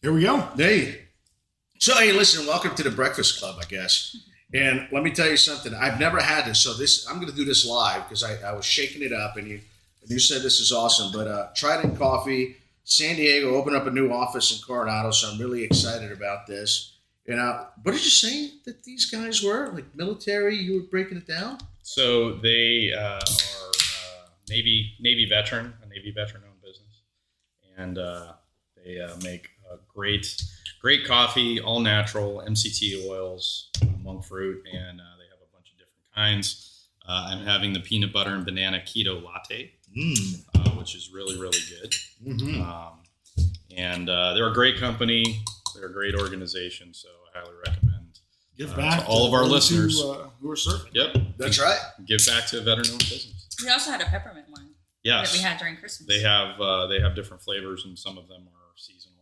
Here we go. Hey. So, hey, listen, welcome to the Breakfast Club, I guess. And let me tell you something. I've never had this. So I'm going to do this live because I was shaking it up and you said this is awesome. But Trident Coffee, San Diego opened up a new office in Coronado. So I'm really excited about this. And what did you say that these guys were? Like military? You were breaking it down? So they are Navy veteran, a Navy veteran-owned business. And they make great coffee, all natural, MCT oils, monk fruit, and they have a bunch of different kinds. I'm having the peanut butter and banana keto latte, which is really, really good. Mm-hmm. And they're a great company. They're a great organization, so I highly recommend. Give back to all of our listeners who are surfing. Yep, that's right. Give back to a veteran-owned business. We also had a peppermint one. Yes, that we had during Christmas. They have different flavors, and some of them are seasonal.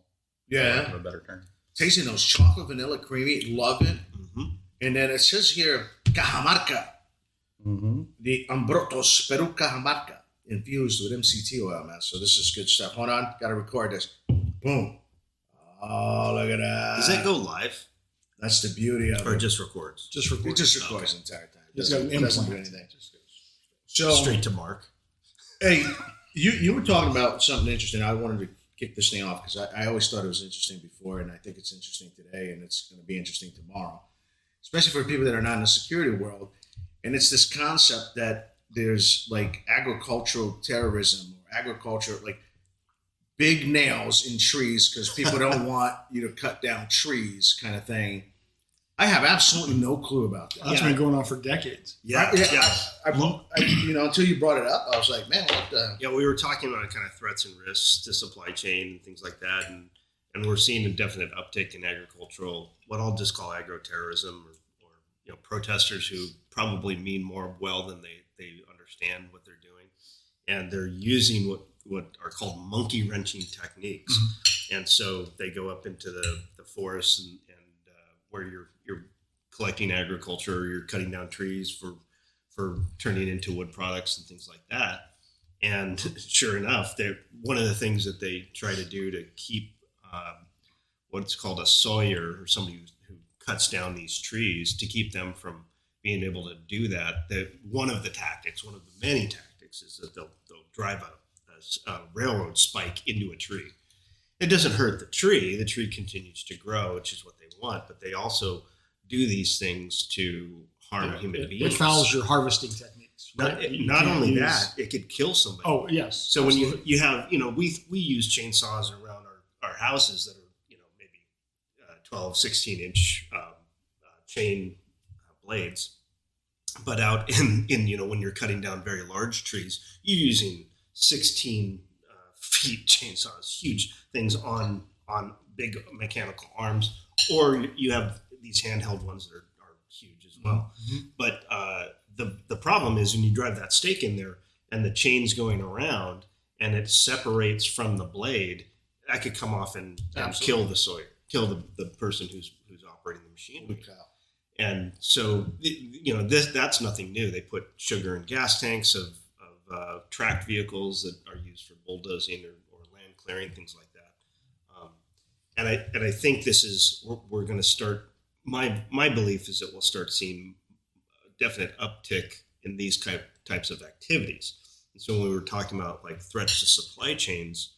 Yeah, for a better term. Tasting those chocolate vanilla creamy, love it. Mm-hmm. And then it says here Cajamarca, the Ambrotos Peru Cajamarca, infused with MCT oil, man. So this is good stuff. Hold on, got to record this. Boom. Oh, look at that. Does that go live? That's the beauty of it. Or just records? Just records. It just records the entire time. It doesn't do anything. So straight to Mark. Hey, you were talking about something interesting. I wanted to kick this thing off because I always thought it was interesting before, and I think it's interesting today, and it's going to be interesting tomorrow, especially for people that are not in the security world. And it's this concept that there's like agricultural terrorism or agriculture, like big nails in trees because people don't want you to cut down trees kind of thing. I have absolutely no clue about that. That's been going on for decades. Yeah. Until you brought it up, I was like, man, what the? Yeah, we were talking about kind of threats and risks to supply chain and things like that, and we're seeing a definite uptick in agricultural, what I'll just call agro-terrorism, or protesters who probably mean more well than they understand what they're doing, and they're using what are called monkey wrenching techniques, and so they go up into the forest and where you're collecting agriculture, or you're cutting down trees for turning into wood products and things like that. And sure enough, one of the things that they try to do to keep what's called a sawyer, or somebody who cuts down these trees, to keep them from being able to do that. One of the many tactics, is that they'll drive a railroad spike into a tree. It doesn't hurt the tree. The tree continues to grow, which is what they want. But they also do these things to harm human beings. It fouls your harvesting techniques. Right? Not only that, it could kill somebody. Oh, yes. So absolutely. When you have, we use chainsaws around our houses that are, maybe 12, 16-inch chain blades. But out in when you're cutting down very large trees, you're using 16 feet chainsaws, huge things on big mechanical arms, or you have these handheld ones that are huge as well. Mm-hmm. But the problem is when you drive that stake in there and the chain's going around and it separates from the blade, that could come off and kill the sawyer, kill the person who's operating the machine. And so that's nothing new. They put sugar in gas tanks of tracked vehicles that are used for bulldozing or land clearing, things like that. And I think this is, we're going to start, my belief is that we'll start seeing a definite uptick in these types of activities. And so when we were talking about like threats to supply chains,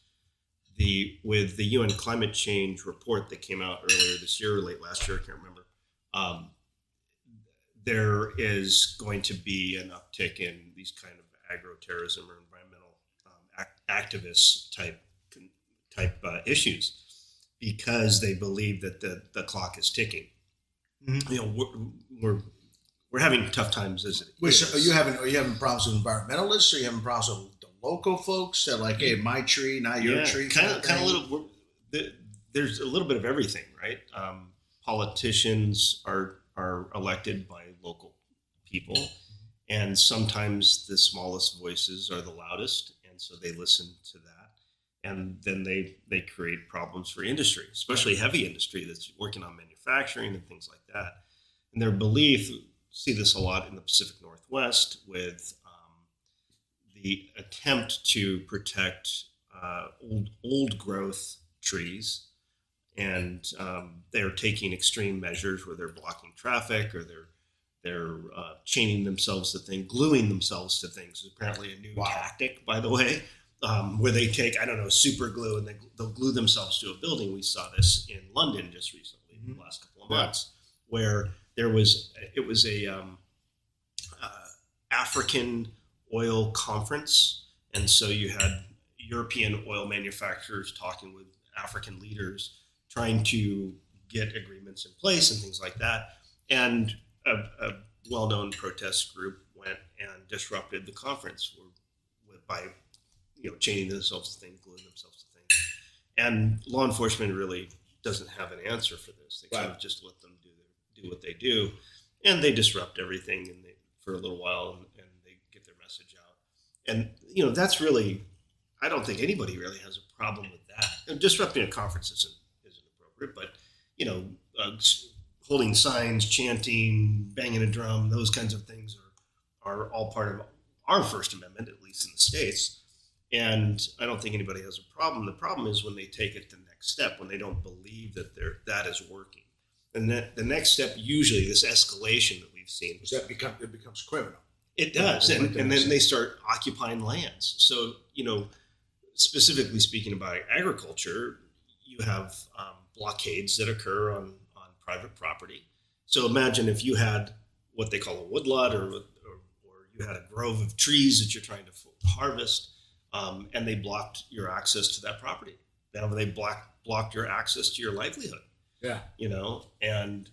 with the UN climate change report that came out earlier this year or late last year, I can't remember, there is going to be an uptick in these kind of agro-terrorism or environmental activist type issues, because they believe that the clock is ticking. Mm-hmm. We're having tough times as it is. So are you having problems with environmentalists, or are you having problems with the local folks that are like, hey, my tree, not your tree? Kind of a little. There's a little bit of everything, right? Politicians are elected by local people, and sometimes the smallest voices are the loudest, and so they listen to that, and then they create problems for industry, especially heavy industry that's working on manufacturing and things like that. And their belief, see this a lot in the Pacific Northwest with the attempt to protect old growth trees and they're taking extreme measures where they're blocking traffic or they're chaining themselves to things, gluing themselves to things. It's apparently a new tactic, by the way, where they take, super glue and they'll glue themselves to a building. We saw this in London just recently, in the last couple of months, where it was a African oil conference. And so you had European oil manufacturers talking with African leaders, trying to get agreements in place and things like that. And a well-known protest group went and disrupted the conference by chaining themselves to things, gluing themselves to things. And law enforcement really doesn't have an answer for this. They kind of just let them do what they do, and they disrupt everything for a little while, and they get their message out. And that's really, I don't think anybody really has a problem with that. And disrupting a conference isn't appropriate, but holding signs, chanting, banging a drum, those kinds of things are all part of our First Amendment, at least in the States. And I don't think anybody has a problem. The problem is when they take it to the next step, when they don't believe that is working. And the next step, usually this escalation that we've seen, it becomes criminal. It does, and then they start occupying lands. So specifically speaking about agriculture, you have blockades that occur on private property. So imagine if you had what they call a woodlot, or you had a grove of trees that you're trying to harvest, and they blocked your access to that property. Now they blocked your access to your livelihood. Yeah. And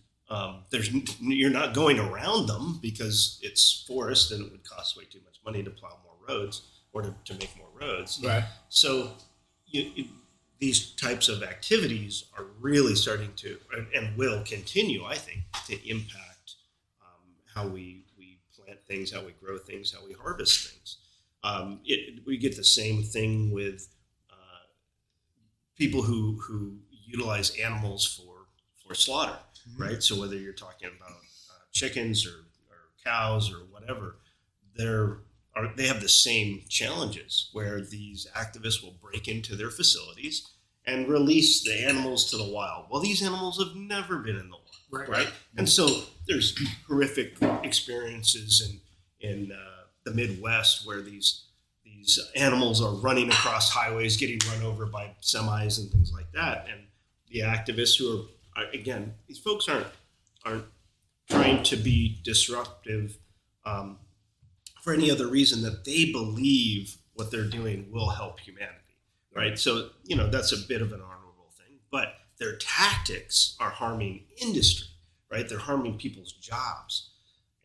you're not going around them because it's forest and it would cost way too much money to plow more roads or to make more roads. Right. So these types of activities are really starting to and will continue, I think, to impact how we plant things, how we grow things, how we harvest things. We get the same thing with people who utilize animals for slaughter, right? So whether you're talking about chickens or cows or whatever, they have the same challenges where these activists will break into their facilities and release the animals to the wild. Well, these animals have never been in the wild, right? And so there's horrific experiences in the Midwest where these animals are running across highways, getting run over by semis and things like that. And the activists who are, again, these folks aren't trying to be disruptive for any other reason that they believe what they're doing will help humanity, right? So, that's a bit of an honorable thing, but their tactics are harming industry, right? They're harming people's jobs.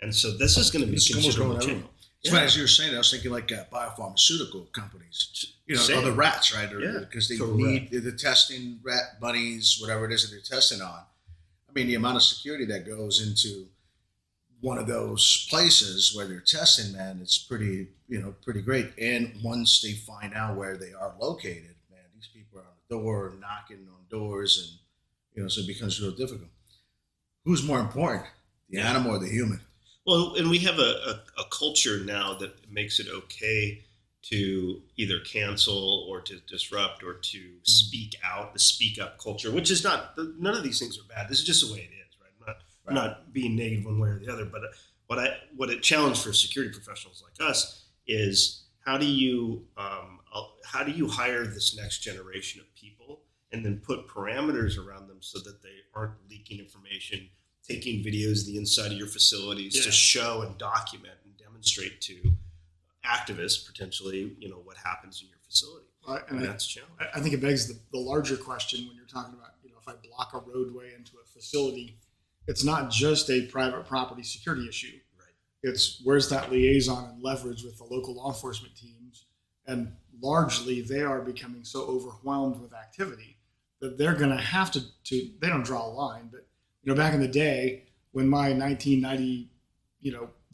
And so this is going to be considerable change. It's funny, as you were saying, I was thinking like biopharmaceutical companies, or the rats, right? Because they need the testing rat bunnies, whatever it is that they're testing on. I mean, the amount of security that goes into one of those places where they're testing, man, it's pretty great. And once they find out where they are located, man, these people are on the door, knocking on doors, and so it becomes real difficult. Who's more important, the animal or the human? Well, and we have a culture now that makes it okay to either cancel or to disrupt or to speak out, the speak up culture, which is none of these things are bad. This is just the way it is, right? I'm not being negative one way or the other, but what it challenged for security professionals like us is how do you hire this next generation of people and then put parameters around them so that they aren't leaking information, taking videos of the inside of your facilities to show and document and demonstrate to activists potentially, what happens in your facility. And that's challenging. I think it begs the larger question when you're talking about, if I block a roadway into a facility, it's not just a private property security issue. Right. It's where's that liaison and leverage with the local law enforcement teams. And largely they are becoming so overwhelmed with activity that they're going to have to, they don't draw a line, but back in the day when my 1990,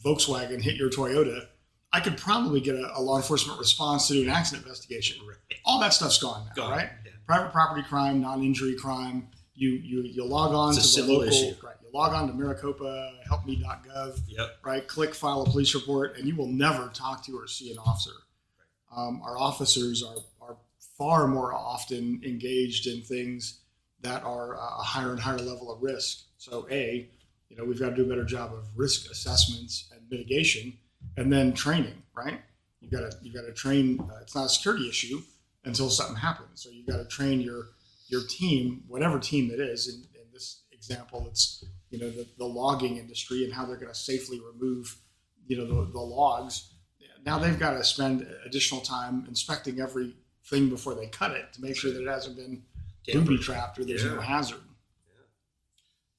Volkswagen hit your Toyota, I could probably get a law enforcement response to do an accident investigation. Right. All that stuff's gone now, right? Yeah. Private property crime, non-injury crime. You log on to the local, issue. Right? You log on to Maricopa helpme.gov, right? Click file a police report, and you will never talk to or see an officer. Right. Our officers are far more often engaged in things that are a higher and higher level of risk. So we've got to do a better job of risk assessments and mitigation, and then training, right? You got to train. It's not a security issue until something happens. So you've got to train your team, whatever team it is. In this example, it's the logging industry and how they're going to safely remove the logs. Now they've got to spend additional time inspecting everything before they cut it to make sure that it hasn't been booby trapped or there's no hazard.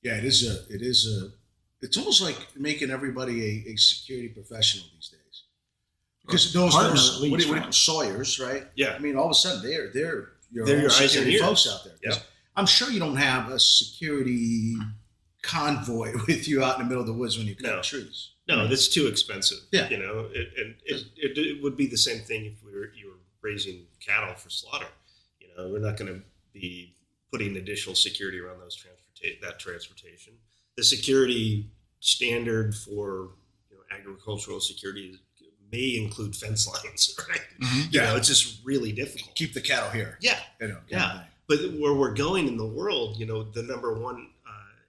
Yeah, it's almost like making everybody a security professional these days. Because those Sawyers, right? Yeah. I mean, all of a sudden they're your eyes and security ears. folks out there. Yeah. I'm sure you don't have a security convoy with you out in the middle of the woods when you cut trees. No, that's too expensive. Yeah. It would be the same thing if you were raising cattle for slaughter. We're not going to be putting additional security around that transportation. The security standard for agricultural security may include fence lines, right? Mm-hmm. It's just really difficult. Keep the cattle here. Yeah. Yeah. But where we're going in the world, the number one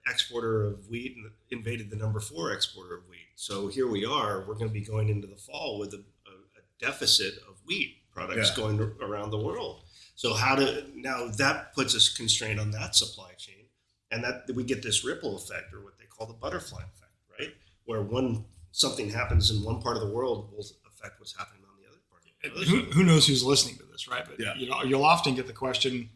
exporter of wheat invaded the number 4 exporter of wheat. So here we are. We're going to be going into the fall with a deficit of wheat products going around the world. So now that puts us constrained on that supply chain, and that we get this ripple effect, or what they call the butterfly effect, right? Where something happens in one part of the world will affect what's happening on the other part. Who knows who's listening to this, right? But you'll often get the question.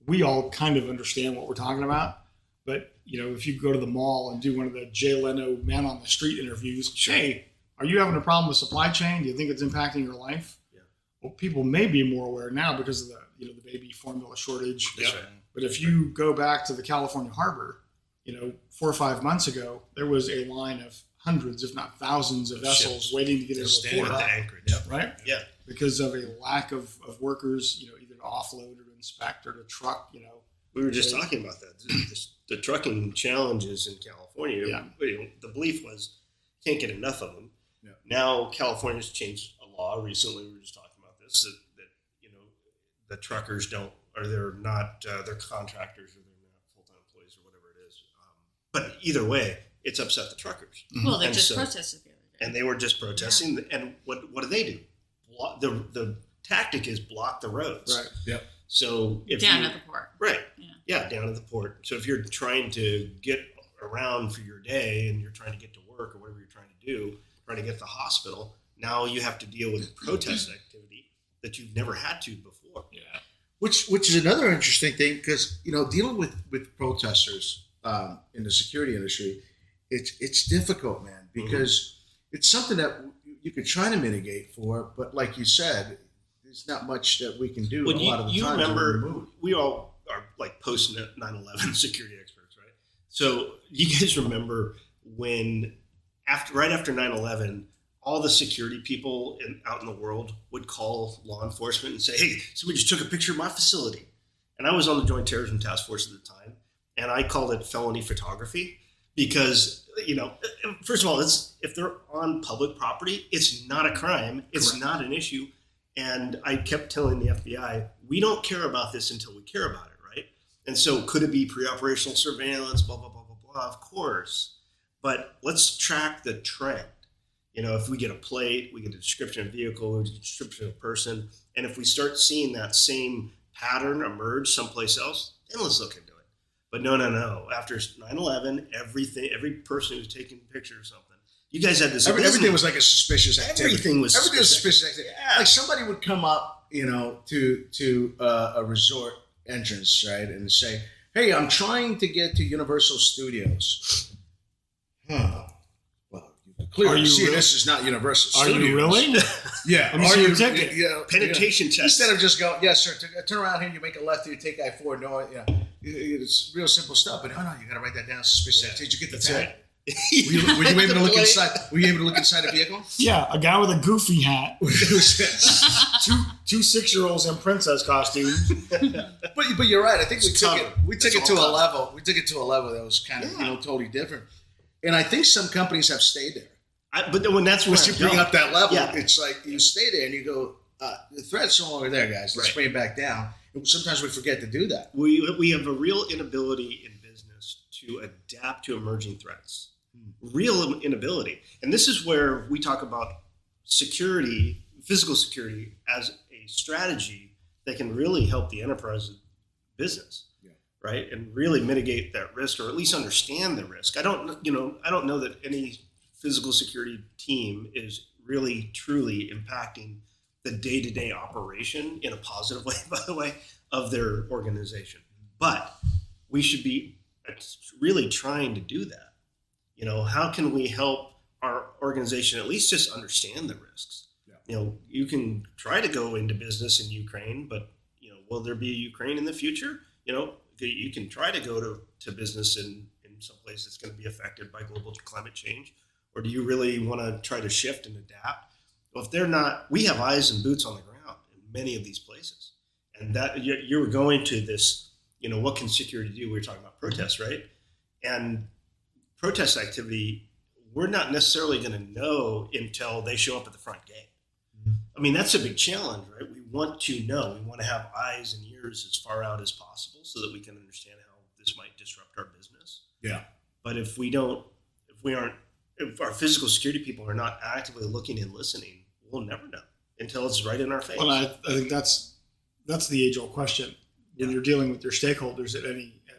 We all kind of understand what we're talking about, but if you go to the mall and do one of the Jay Leno Man on the Street interviews, hey, are you having a problem with supply chain? Do you think it's impacting your life? Yeah. Well, people may be more aware now because of the baby formula shortage. That's right. But if you go back to the California harbor, 4 or 5 months ago, there was a line of hundreds, if not thousands, of vessels waiting to get into the port. At the anchorage. Right? Yeah. Because of a lack of workers, either to offload or to inspect or to truck, We were just talking about that. The trucking challenges in California. Yeah. The belief was can't get enough of them. Yeah. Now California's changed a law recently. We were just talking about this that the truckers they're not they're contractors, or they're not full-time employees, or whatever it is. But either way, it's upset the truckers. Well, they And just so- protested the other day. And they were just protesting. Yeah. And what do? The tactic is block the roads. Right. Yep. So down at the port. Right. Yeah. Down at the port. So if you're trying to get around for your day and you're trying to get to work or whatever you're trying to do, trying to get to the hospital, now you have to deal with protest activity that you've never had to before. Yeah. Which is another interesting thing, because dealing with protesters in the security industry, it's difficult, man, because it's something that you could try to mitigate for, but like you said, there's not much that we can do. Well, a lot of the you time. remember, we all are like post 9/11 security experts, right? So you guys remember when right after 9/11, all the security people out in the world would call law enforcement and say, "Hey, somebody just took a picture of my facility." And I was on the Joint Terrorism Task Force at the time, and I called it felony photography because, first of all, if they're on public property, it's not a crime. It's Correct. not an issue. And I kept telling the FBI, we don't care about this until we care about it, right? And so could it be pre-operational surveillance, blah, blah, blah, blah, blah? Of course. But let's track the trend. If we get a plate, we get a description of vehicle, we get a description of person. And if we start seeing that same pattern emerge someplace else, then let's look into it. But no. After 9/11, every person who's taking a picture or something, you guys had this. Everything was like a suspicious activity. Everything was suspicious activity. Yeah. Like somebody would come up, to a resort entrance, right, and say, "Hey, I'm trying to get to Universal Studios." Well, you clearly Are you see really? this is not Universal Are Studios. you really? Yeah. Let me see your ticket. Penetration test. Instead of just going, yes, sir, turn around here, you make a left here, you take I-4, no, it's real simple stuff. But no, you got to write that down. Suspicious activity. Did you get the That's tag? right. Were you able to look inside? Were you able to look inside a vehicle? Yeah, a guy with a goofy hat, two 6-year-olds in princess costumes. But you're right. I think we took it to a all level. We took it to a level that was kind of totally different. And I think some companies have stayed there. But when that's Once you bring up that level, Yeah. it's like you stay there and you go, the threat's no longer there, guys. Let's Right. bring it back down. Sometimes we forget to do that. We have a real inability in business to adapt to emerging threats. Real inability. And this is where we talk about security, physical security, as a strategy that can really help the enterprise business, right? And really mitigate that risk, or at least understand the risk. I don't know that any physical security team is really truly impacting the day-to-day operation in a positive way, by the way, of their organization. But we should be really trying to do that. How can we help our organization at least just understand the risks? You can try to go into business in Ukraine, but will there be a Ukraine in the future? You can try to go to business in some place that's going to be affected by global climate change, or do you really want to try to shift and adapt? Well, if they're not, we have eyes and boots on the ground in many of these places, and that you're going to this. What can security do? We were talking about protests, right? And protest activity, we're not necessarily going to know until they show up at the front gate. I mean, that's a big challenge, right? We want to know. We want to have eyes and ears as far out as possible so that we can understand how this might disrupt our business. Yeah. But if our physical security people are not actively looking and listening, we'll never know until it's right in our face. Well, I think that's the age-old question when you're dealing with your stakeholders at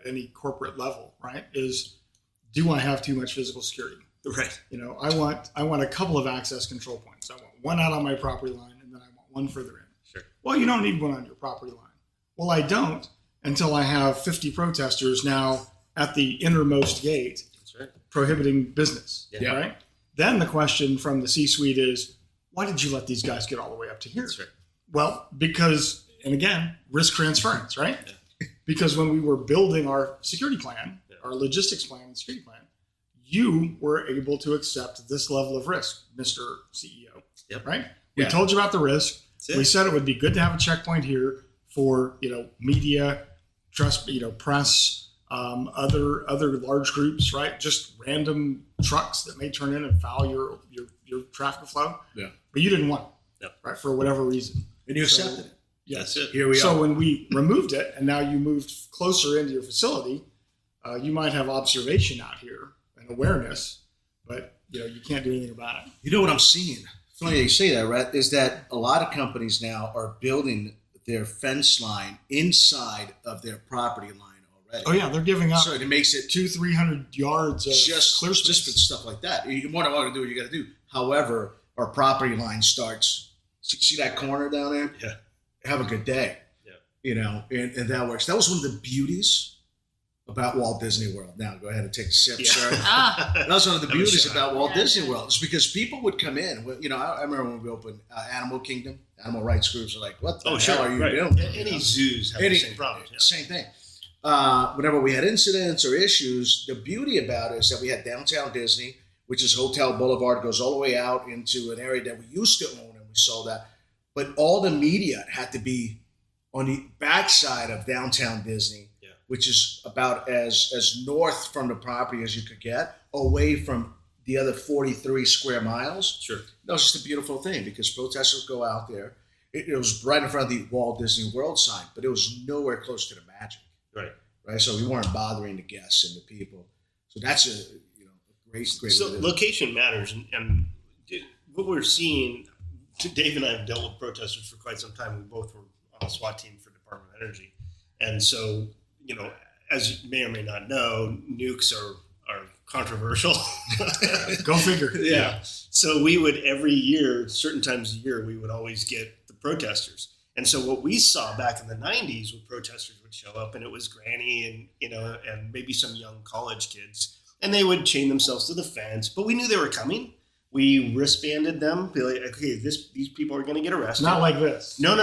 any corporate level, right? Is, do I have too much physical security? Right. I want a couple of access control points. I want one out on my property line, and then I want one further in. Sure. Well, you don't need one on your property line. Well, I don't until I have 50 protesters now at the innermost gate. That's right. Prohibiting business. Yeah. Right. Then the question from the C-suite is, why did you let these guys get all the way up to here? That's right. Well, because, and again, risk transference, right? Yeah. Because when we were building our security plan, our logistics plan and security plan, you were able to accept this level of risk, Mr. CEO. Yep. Right? We told you about the risk. We said it would be good to have a checkpoint here for, media, trust, press, other large groups, right? Just random trucks that may turn in and foul your traffic flow. Yeah. But you didn't want it, Yep. right? For whatever reason. And you accepted it. Yes. That's it. Here we So are. when we removed it and now you moved closer into your facility, you might have observation out here and awareness, but you can't do anything about it. You know what I'm seeing? Funny you say that, right? Is that a lot of companies now are building their fence line inside of their property line already. Oh yeah, they're giving up So it makes it 200-300 yards of just clear space. just for stuff like that. You want to do what you got to do. However, our property line starts. See that corner down there? Yeah. Have a good day. Yeah. And that works. That was one of the beauties about Walt Disney World. Now go ahead and take a sip, sir. That was one of the beauties about Walt Disney World, is because people would come in. I remember when we opened Animal Kingdom, animal rights groups are like, "What the hell are you doing?" Any zoos have the same problems. Yeah. Same thing. Whenever we had incidents or issues, the beauty about it is that we had downtown Disney, which is Hotel Boulevard, goes all the way out into an area that we used to own, and we saw that. But all the media had to be on the backside of downtown Disney, which is about as north from the property as you could get, away from the other 43 square miles. Sure. That was just a beautiful thing, because protesters go out there. It was right in front of the Walt Disney World sign, but it was nowhere close to the magic. Right. So we weren't bothering the guests and the people. So that's a great. So location matters, and what we're seeing. Dave and I have dealt with protesters for quite some time. We both were on the SWAT team for Department of Energy, and so as you may or may not know, nukes are controversial. Go figure. Yeah. So we would every year, certain times a year, we would always get the protesters. And so what we saw back in the 90s with protesters would show up, and it was Granny and maybe some young college kids, and they would chain themselves to the fence, but we knew they were coming. We wristbanded them, be like, okay, these people are going to get arrested. Not like this. No.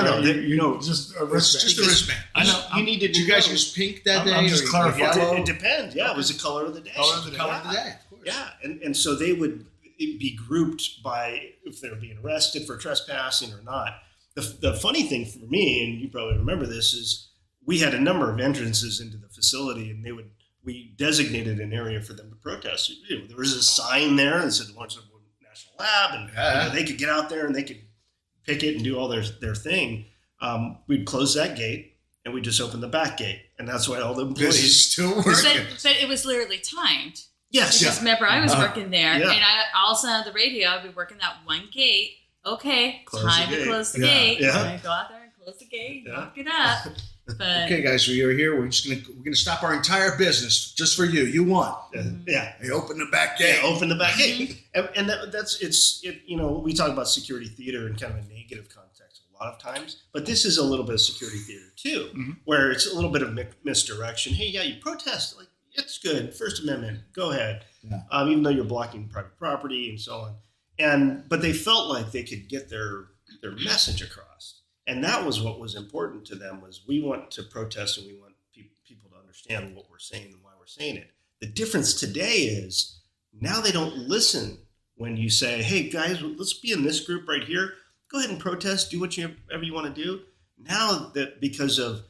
Just a wristband. Just a wristband. I know. You needed to Did you guys know. use pink that day? I'm just clarifying. It depends. Yeah, it was the color of the day. Color of the day. Color of the day, of course. Yeah, and so they would be grouped by if they were being arrested for trespassing or not. The funny thing for me, and you probably remember this, is we had a number of entrances into the facility, and we designated an area for them to protest. There was a sign there that said National Lab, and they could get out there and they could picket and do all their thing. We'd close that gate, and we just opened the back gate, and that's why all the This employees. is still working. But it was literally timed. Yes, Because remember, I was working there, Yeah. and all of a sudden on the radio, I'd be working that one gate. Okay, Close time the to gate. close the Yeah. gate. Yeah. And I go out there and close the gate, Yeah. lock it up. But Okay, guys, we are here. We're gonna stop our entire business just for you. You won. Yeah. They open the back gate. Yeah, open the back gate, and that's you know, we talk about security theater in kind of a negative context a lot of times, but this is a little bit of security theater too, where it's a little bit of misdirection. Hey, yeah, you protest, like it's good, First Amendment, go ahead, even though you're blocking private property and so on, but they felt like they could get their message across, and that was what was important to them. Was we want to protest and we want people to understand what we're saying and why we're saying it. The difference today is now they don't listen when you say, hey, guys, let's be in this group right here. Go ahead and protest. Do whatever you want to do. Now that because of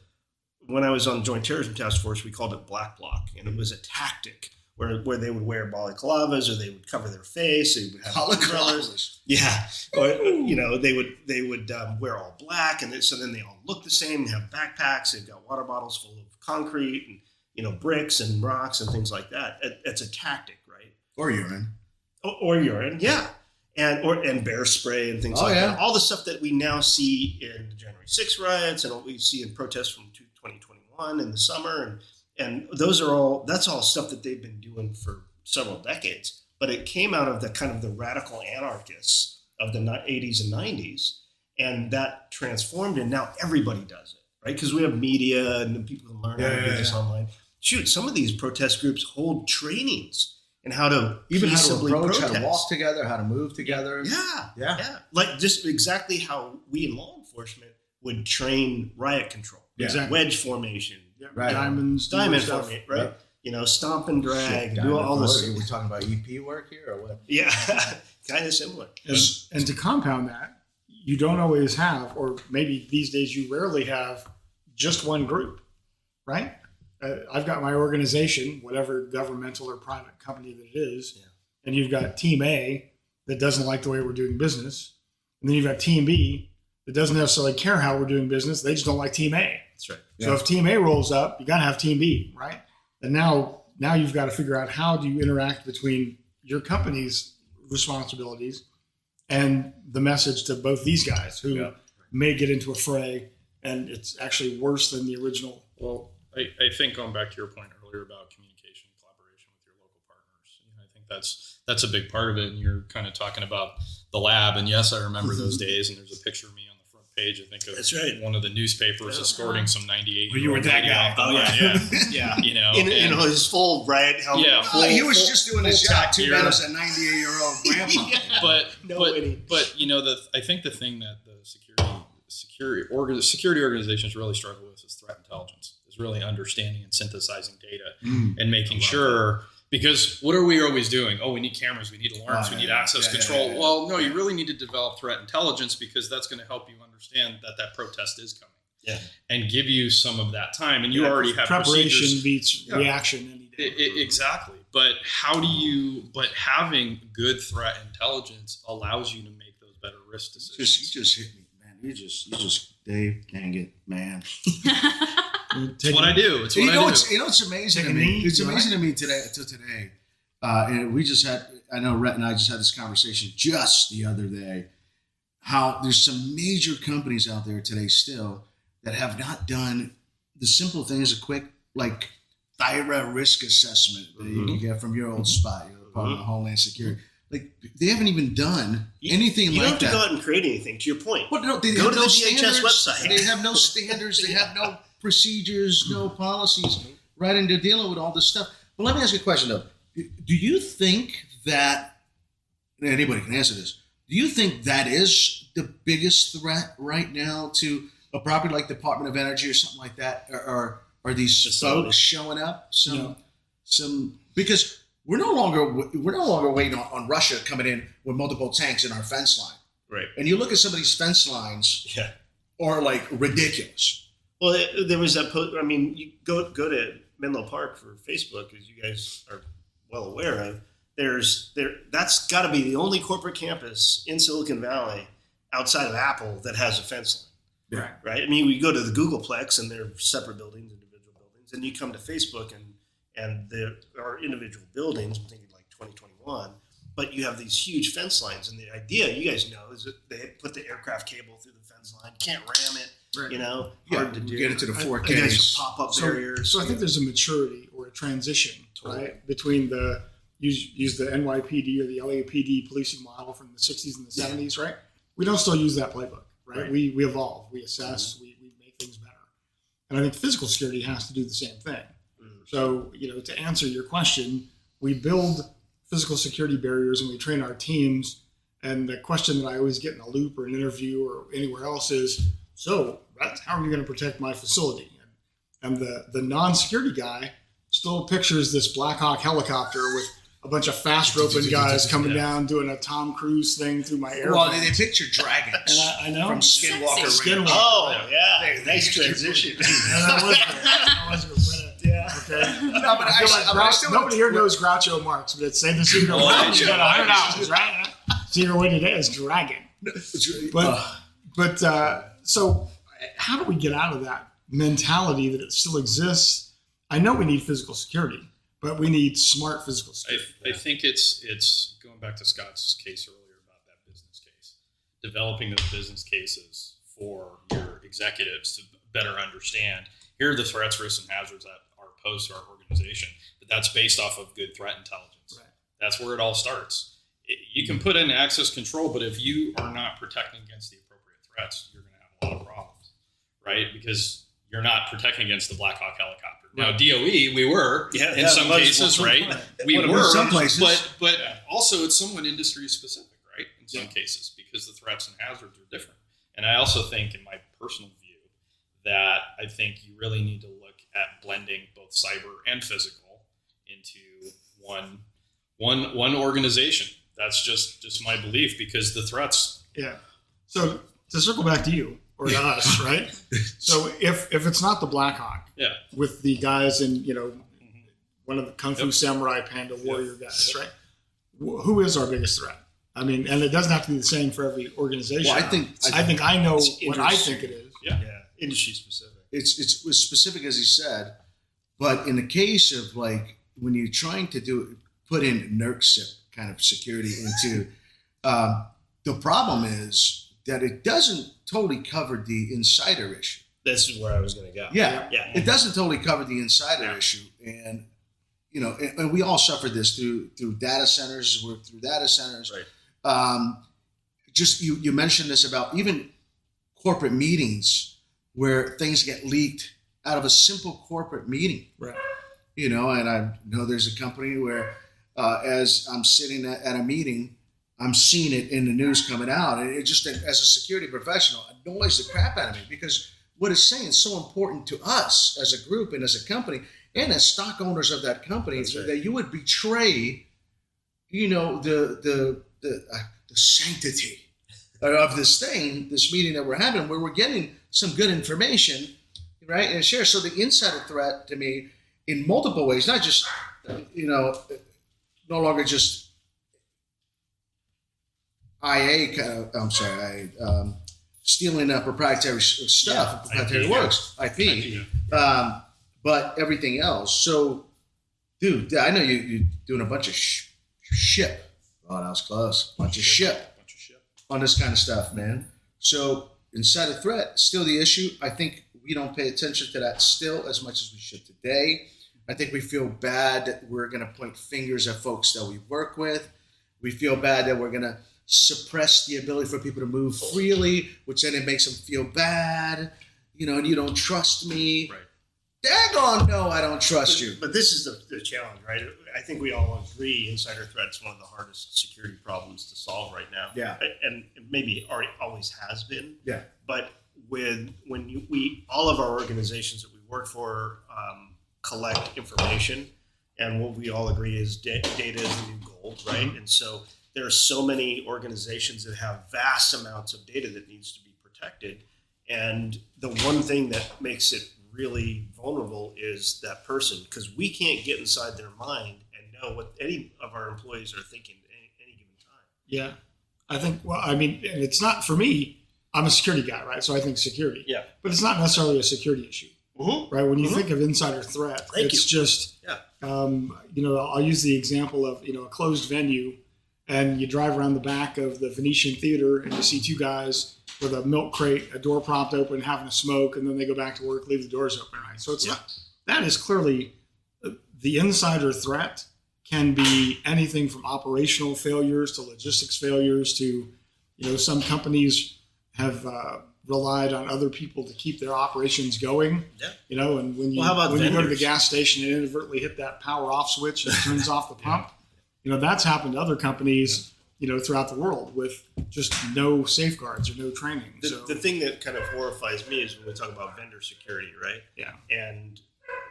when I was on the Joint Terrorism Task Force, we called it Black Bloc. And it was a tactic where they would wear balaclavas or they would cover their face. They would have umbrellas. Yeah. Or, you know, they would wear all black. And so then they all look the same. They have backpacks. They've got water bottles full of concrete and, you know, bricks and rocks and things like that. It's a tactic, right? Or urine. Or urine, yeah. And bear spray and things like that. All the stuff that we now see in the January 6th riots and what we see in protests from 2021 in the summer. And that's all stuff that they've been doing for several decades. But it came out of the kind of the radical anarchists of the 80s and 90s. And that transformed, and now everybody does it, right? Because we have media and people can learn how to do this online. Shoot, some of these protest groups hold trainings and how to peaceably approach, protest. how to walk together, how to move together. Yeah. Like just exactly how we in law enforcement would train riot control. Yeah. Exactly. Wedge formation. Right. Diamond Formation, right? Yep. You know, stomp and drag, Shit, do all this. We're talking about EP work here or what? Yeah, kind of similar. And to compound that, you don't always have, or maybe these days you rarely have, just one group, right? I've got my organization, whatever governmental or private company that it is, and you've got Team A that doesn't like the way we're doing business, and then you've got Team B that doesn't necessarily care how we're doing business. They just don't like Team A. That's right. So if Team A rolls up, you got to have Team B, right? And now you've got to figure out how do you interact between your company's responsibilities and the message to both these guys who may get into a fray, and it's actually worse than the original. Well, I think going back to your point earlier about communication and collaboration with your local partners, I think that's a big part of it. And you're kind of talking about the lab, and yes, I remember those days. And there's a picture of me on the front page, I think, of That's right. one of the newspapers escorting some 98. Well, you were that guy. Oh, yeah. You know, in his full riot helmet. Yeah, He was just doing his full job. tech Too gear. bad it was a 98-year-old grandpa. But you know, I think the thing that the security organizations really struggle with is threat intelligence. Is really understanding and synthesizing data and making sure. Because what are we always doing? Oh, we need cameras, we need alarms, we need access control. Yeah. Well, no, you really need to develop threat intelligence because that's going to help you understand that protest is coming. Yeah. And give you some of that time. And you already have Preparation procedures. beats reaction any day. Exactly. But having good threat intelligence allows you to make those better risk decisions. You just hit me, man. You just Dave, dang it, man. It's what I do. It's what I do. It's amazing to me. It's amazing to me today. And we just had, I know Rhett and I just had this conversation just the other day, how there's some major companies out there today still that have not done the simple things, a quick, like, thyra risk assessment that you can get from your old spot, your Department of Homeland Security. Like, they haven't even done anything like that. You don't have to go out and create anything, to your point. Well, no, they Go have to no the DHS standards. website. They have no standards. They have no procedures, no policies, right? And they're dealing with all this stuff. But let me ask you a question, though. Do you think that, anybody can answer this, do you think that is the biggest threat right now to a property like Department of Energy or something like that? Or are these folks showing up? Some because we're no longer waiting on Russia coming in with multiple tanks in our fence line. Right. And you look at some of these fence lines are like ridiculous. Well, there was that post. I mean, you go to Menlo Park for Facebook, as you guys are well aware of. That's got to be the only corporate campus in Silicon Valley outside of Apple that has a fence right? I mean, we go to the Googleplex and they're separate buildings, individual buildings, and you come to Facebook and there are individual buildings. I'm thinking like 2021, but you have these huge fence lines, and the idea, you guys know, is that they put the aircraft cable through the fence line, can't ram it, Right. hard to do. Get into the I- 4Ks. There's pop-up barriers. So I think there's a maturity or a transition, right, between the use the NYPD or the LAPD policing model from the 60s and the 70s, right? We don't still use that playbook, right? We evolve, we assess, we make things better. And I think physical security has to do the same thing. So, to answer your question, we build physical security barriers and we train our teams. And the question that I always get in a loop or an interview or anywhere else is, so how are you going to protect my facility? And the non-security guy still pictures this Black Hawk helicopter with a bunch of fast roping guys coming down doing a Tom Cruise thing through my airplane. Well, they picture dragons. And I know. From Skinwalker. Skinwalker. Oh, yeah. Nice transition. That was good. Yeah. Okay. No, but I still nobody here knows Groucho Marx, but it's say the secret way. You got $100, right? Secret way today is dragon. But so how do we get out of that mentality that it still exists? I know we need physical security, but we need smart physical security. I think it's going back to Scott's case earlier about that business case, developing those business cases for your executives to better understand. Here are the threats, risks, and hazards that are posed to our organization. But that's based off of good threat intelligence. Right. That's where it all starts. You can put in access control, but if you are not protecting against the appropriate threats, you're going to have a lot of problems, right? Because you're not protecting against the Black Hawk helicopter. Now, DOE, we were in some cases, right? We were in some places, but also it's somewhat industry specific, right? In some cases, because the threats and hazards are different. And I also think, in my personal view, that I think you really need to look at blending both cyber and physical into one organization. That's just my belief, because the threats. Yeah. So to circle back to you or to us, right? So if it's not the Black Hawk, with the guys in one of the Kung Fu Samurai Panda Warrior guys, right? Who is our biggest threat? I mean, and it doesn't have to be the same for every organization. Well, I think I know what I think it is. Yeah. Industry specific. It's as specific as he said, but in the case of like when you're trying to put in NERC kind of security into, the problem is that it doesn't totally cover the insider issue. This is where I was going to go. Yeah, it doesn't totally cover the insider issue, and and we all suffered this through data centers. We're through data centers, right? Just you mentioned this about even corporate meetings where things get leaked out of a simple corporate meeting, right? And I know there's a company where as I'm sitting at a meeting, I'm seeing it in the news coming out, and it just, as a security professional, annoys the crap out of me, because what it's saying is so important to us as a group and as a company and as stock owners of that company, that you would betray, the sanctity of this meeting that we're having, where we're getting some good information, right, and share. So the insider threat to me in multiple ways, not just, no longer just stealing proprietary stuff, proprietary works, IP. But everything else. So, dude, I know you're doing a bunch of ship. Oh, that was close. Bunch of ship on this kind of stuff, man. So, insider threat, still the issue. I think we don't pay attention to that still as much as we should today. I think we feel bad that we're going to point fingers at folks that we work with. We feel bad that we're going to suppress the ability for people to move freely, which then it makes them feel bad, and you don't trust me. Right. Daggone no, I don't trust you. But this is the challenge, right? I think we all agree insider threat's one of the hardest security problems to solve right now. Yeah. And maybe always has been. Yeah. But all of our organizations that we work for collect information, and what we all agree is data is the new gold, right? And so there are so many organizations that have vast amounts of data that needs to be protected. And the one thing that makes it really vulnerable is that person, because we can't get inside their mind and know what any of our employees are thinking at any given time. Yeah. I think, and it's not for me. I'm a security guy, right? So I think security. Yeah. But it's not necessarily a security issue, right? When you think of insider threat, it's just, I'll use the example of, a closed venue, and you drive around the back of the Venetian Theater and you see two guys with a milk crate, a door propped open, having a smoke, and then they go back to work, leave the doors open, right? So it's that is clearly the insider threat can be anything from operational failures to logistics failures to, some companies have relied on other people to keep their operations going. Yeah. And when you how about you go to the vendors? gas station and inadvertently hit that power off switch and it turns off the pump, that's happened to other companies, throughout the world with just no safeguards or no training. The thing that kind of horrifies me is when we talk about vendor security, right? Yeah. And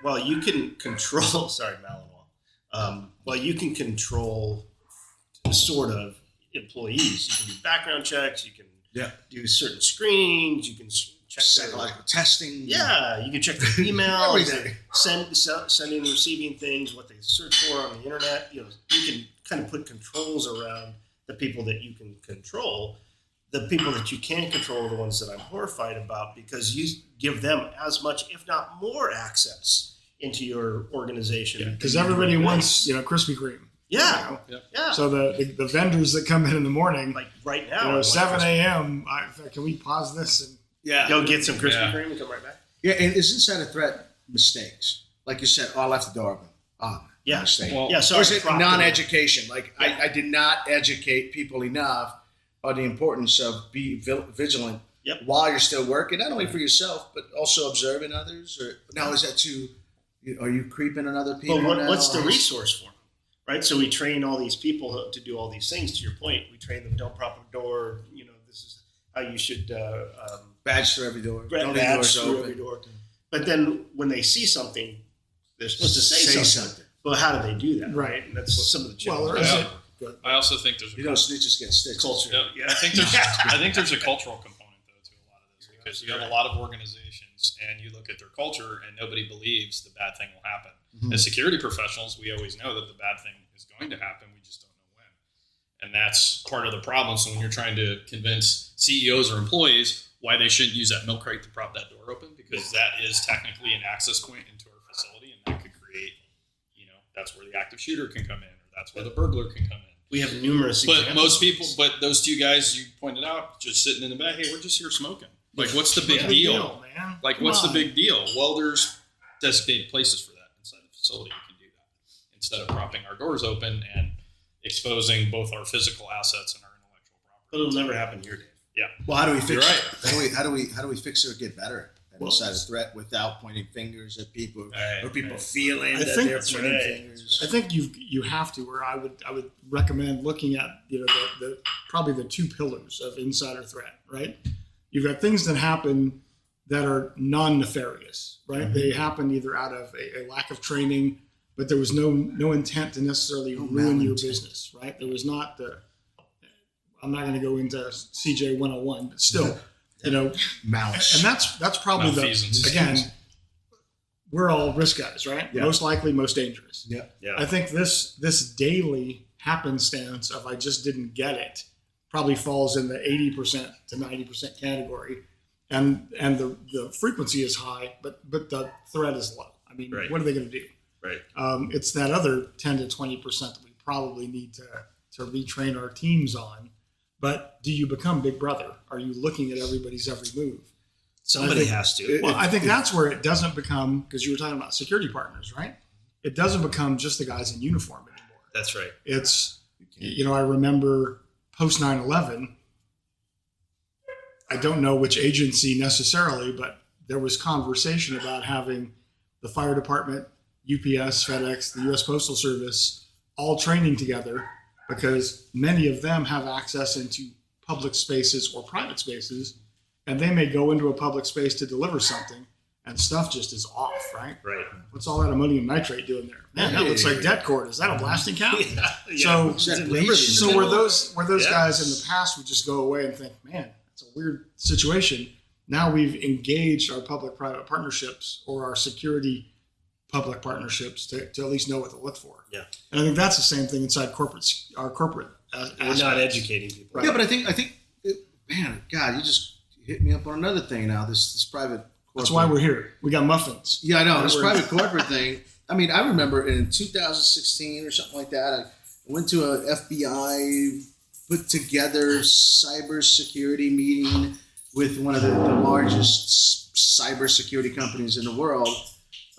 while you can control, sorry, Malinois, while you can control sort of employees, you can do background checks, you can do certain screenings, you can check Psychological testing. Yeah, you can check their emails, Everything. sending and receiving things, what they search for on the internet. You can kind of put controls around the people that you can control. The people that you can't control are the ones that I'm horrified about, because you give them as much, if not more, access into your organization. Because everybody wants, Krispy Kreme. Yeah. So the vendors that come in the morning, Like right now, 7 a.m. Can we pause this and go get some Krispy Kreme and come right back. Yeah, and is insider threat mistakes? Like you said, I left the door open. Mistake. Well, So or is it non-education? Like I did not educate people enough on the importance of being vigilant while you're still working, not only for yourself, but also observing others. Or now is that too? Are you creeping on other people? But what's the resource for them? Right. So we train all these people to do all these things. To your point, we train them, don't prop a door. This is how you should badge through every door. Don't leave badge doors through open. every door. But then when they see something, they're supposed to say something. Well, how do they do that? Right. And that's some of the Well, challenges. I also think there's a Snitches get stitches. Culture. Yeah, I think there's a cultural component though to a lot of this, because you have a lot of organizations and you look at their culture and nobody believes the bad thing will happen. As security professionals, we always know that the bad thing is going to happen. We just don't know when, and that's part of the problem. So when you're trying to convince CEOs or employees why they shouldn't use that milk crate to prop that door open, because that is technically an access point into our facility, and that could create, that's where the active shooter can come in, or that's where the burglar can come in. We have numerous But examples. most people, those two guys you pointed out, just sitting in the back, hey, we're just here smoking. Like, what's the big deal? man? Like, Come what's on. the big deal? Well, there's designated places for that inside the facility. You can do that instead of propping our doors open and exposing both our physical assets and our intellectual property. But it'll never happen here, Dave. Yeah. Well, how do we fix You're it? right. How do we fix it or get better at insider threat without pointing fingers at people Right, or people right. feeling I that think they're that's pointing right. fingers? I think you have to. Where I would recommend looking at the probably the two pillars of insider threat. Right, you've got things that happen that are non-nefarious. Right, they happen either out of a lack of training, but there was no intent to necessarily ruin your business. Right, there was not the. I'm not going to go into CJ 101, but still, Malice. and that's probably Malfeasance. again. We're all risk guys, right? Yeah. Most likely, most dangerous. Yeah. I think this daily happenstance of I just didn't get it probably falls in the 80% to 90% category, and the frequency is high, but the threat is low. I mean, Right. what are they going to do? Right. It's that other 10 to 20% that we probably need to retrain our teams on. But do you become Big Brother? Are you looking at everybody's every move? Somebody has to. Well, I think that's where it doesn't become, because you were talking about security partners, right? It doesn't become just the guys in uniform anymore. That's right. It's, I remember post 9/11, I don't know which agency necessarily, but there was conversation about having the fire department, UPS, FedEx, the U.S. Postal Service, all training together, because many of them have access into public spaces or private spaces, and they may go into a public space to deliver something, and stuff just is off, right? Right. What's all that ammonium nitrate doing there? Man, that looks like det cord. Is that a blasting count? So, Is that It's bleach? so where those Yeah. guys in the past would just go away and think, man, that's a weird situation. Now we've engaged our public-private partnerships or our security public partnerships to at least know what to look for. Yeah. And I think that's the same thing inside our corporate We're not aspects. educating people. Right. Yeah, but I think, man, God, hit me up on another thing now. This private. That's why we're here. We got muffins. Yeah, I know. This private corporate thing. I mean, I remember in 2016 or something like that, I went to a FBI put together cybersecurity meeting with one of the largest cybersecurity companies in the world.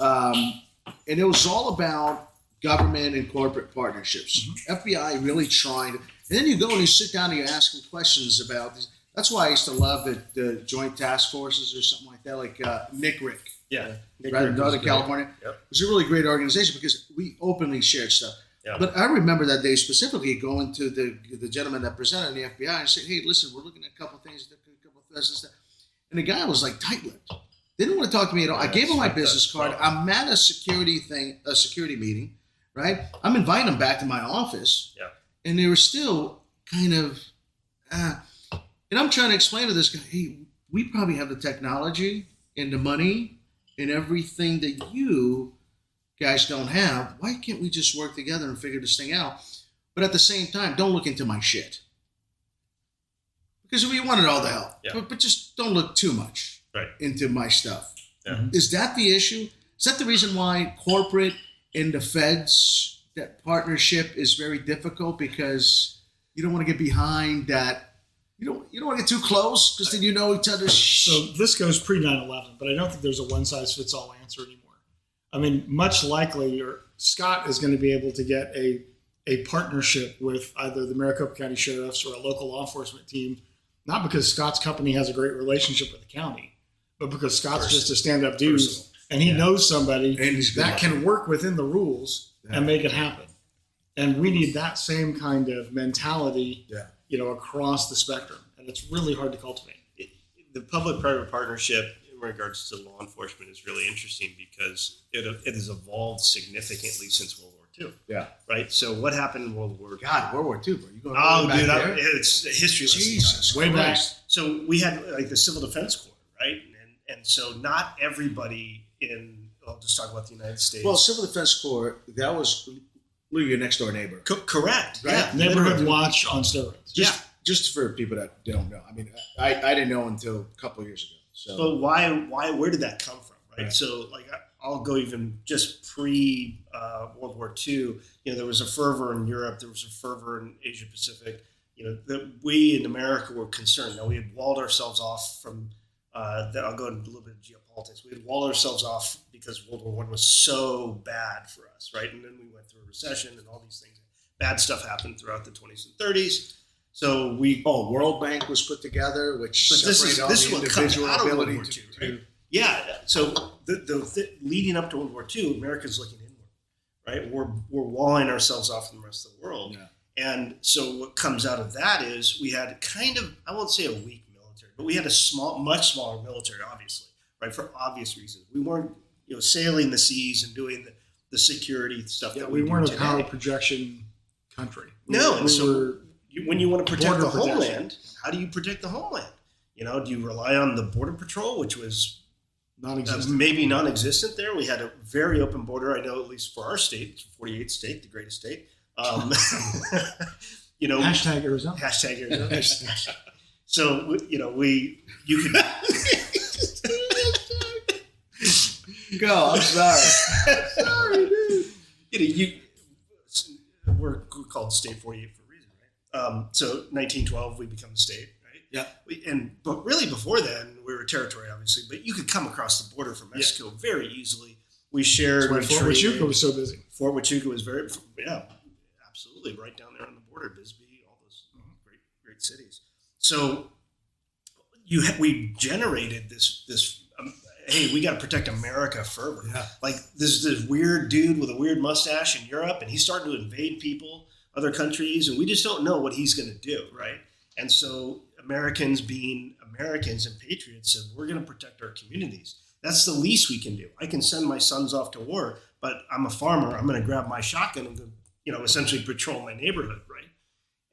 And it was all about government and corporate partnerships. FBI really trying to, and then you go and you sit down and you ask them questions about these. That's why I used to love the Joint Task Forces or something like that, like NICRIC. Yeah. Right in Northern California. Yep. It was a really great organization because we openly shared stuff. Yeah. But I remember that day specifically going to the gentleman that presented in the FBI and said, hey, listen, we're looking at a couple of things, a couple of this. And the guy was like tight-lipped. They didn't want to talk to me at all. I gave him my business card. I'm at a security meeting, right? I'm inviting them back to my office. Yeah. And they were still kind of, and I'm trying to explain to this guy, hey, we probably have the technology and the money and everything that you guys don't have. Why can't we just work together and figure this thing out? But at the same time, don't look into my shit. Because we wanted all the help. Yeah. But just don't look too much into my stuff. Yeah. Is that the issue? Is that the reason why corporate and the feds, that partnership is very difficult? Because you don't want to get behind that. You don't want to get too close because then you know each other's. So this goes pre 9/11, but I don't think there's a one size fits all answer anymore. I mean, much likely, Scott is going to be able to get a partnership with either the Maricopa County Sheriffs or a local law enforcement team, not because Scott's company has a great relationship with the county, but because Scott's just a stand-up dude and he knows somebody that can work within the rules and make it happen. And we need that same kind of mentality, across the spectrum. And it's really hard to cultivate. The public-private partnership in regards to law enforcement is really interesting because it has evolved significantly since World War II. Yeah. Right? So what happened in World War II? God, World War II, bro. You going back there? It's a history lesson. Jesus, way back. So we had like the Civil Defense Corps, right? And so not everybody I'll just talk about the United States. Well, Civil Defense Corps, that was your next door neighbor. Correct. Right? Yeah. Neighborhood watch on steroids. Just for people that don't know. I mean, I didn't know until a couple of years ago. So, but where did that come from? Right. So like I'll go even just pre World War II. There was a fervor in Europe. There was a fervor in Asia Pacific. That we in America were concerned. Now we had walled ourselves off from. I'll go into a little bit of geopolitics. We had walled ourselves off because World War I was so bad for us, right? And then we went through a recession and all these things. Bad stuff happened throughout the 20s and 30s. So World Bank was put together, which this is what comes out of World War II, to right? Yeah. So the leading up to World War II, America's looking inward, right? We're walling ourselves off from the rest of the world. Yeah. And so what comes out of that is we had kind of, I won't say a weak military, but we had a much smaller military, obviously, right? For obvious reasons. We weren't, sailing the seas and doing the security stuff that we weren't do a today. power projection country. No, we were when you want to protect the border protection. homeland, how do you protect the homeland? Do you rely on the Border Patrol, which was non-existent. maybe non-existent there? We had a very open border. I know, at least for our state, it's 48th state, the greatest state. Hashtag Arizona. Hashtag Arizona. So, you could. Go. I'm sorry. Sorry, dude. We're called State 48 for a reason, right? So 1912, we become a state, right? Yeah. But really before then, we were a territory, obviously. But you could come across the border from Mexico very easily. We shared. That's why Fort Huachuca was so busy. Fort Huachuca was absolutely right down there on the border. Bisbee, all those great cities. So we generated this. Hey, we got to protect America fervor. Yeah. Like this weird dude with a weird mustache in Europe, and he's starting to invade other countries, and we just don't know what he's going to do, right? And so Americans, being Americans and patriots, said we're going to protect our communities. That's the least we can do. I can send my sons off to war, but I'm a farmer. I'm going to grab my shotgun and go, essentially patrol my neighborhood, right?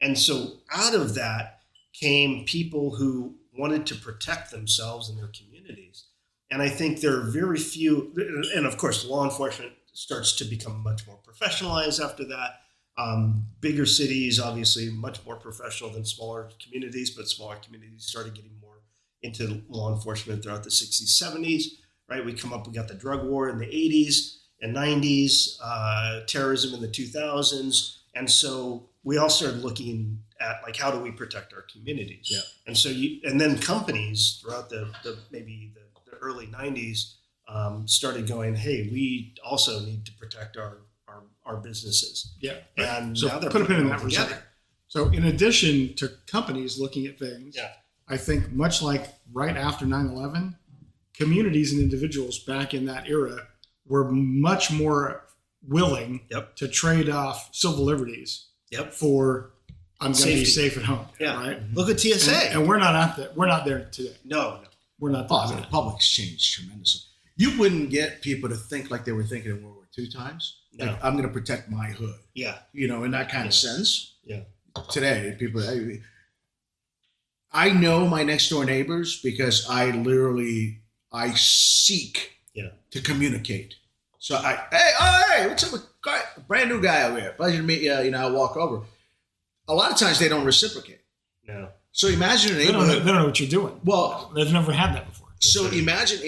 And so out of that came people who wanted to protect themselves and their communities. And I think there are very few, and of course, law enforcement starts to become much more professionalized after that. Bigger cities, obviously, much more professional than smaller communities, but smaller communities started getting more into law enforcement throughout the 60s, 70s, right? We got the drug war in the 80s and 90s, terrorism in the 2000s. And so we all started looking at like, how do we protect our communities? Yeah. And so and then companies throughout the early 90s started going, hey, we also need to protect our businesses. Yeah. And So now they're put a pin putting in it that all for a together. second. So in addition to companies looking at things, Yeah. I think much like right after 9/11, communities and individuals back in that era were much more willing Yep. to trade off civil liberties Yep. for I'm going to be Safety. safe at home. Yeah. Right. Look at TSA. And we're not at that. We're not there today. No. We're not Oh, there I mean, today. the public's changed tremendously. You wouldn't get people to think like they were thinking in World War II times. No. Like, I'm going to protect my hood, Yeah. in that kind of sense. Yeah. Today, people, I know my next door neighbors because I seek to communicate. So hey, what's up with a brand new guy over here? Pleasure to meet you. I walk over. A lot of times they don't reciprocate. No. So imagine a They don't neighborhood. know what you're doing. Well, They've never had that before. so imagine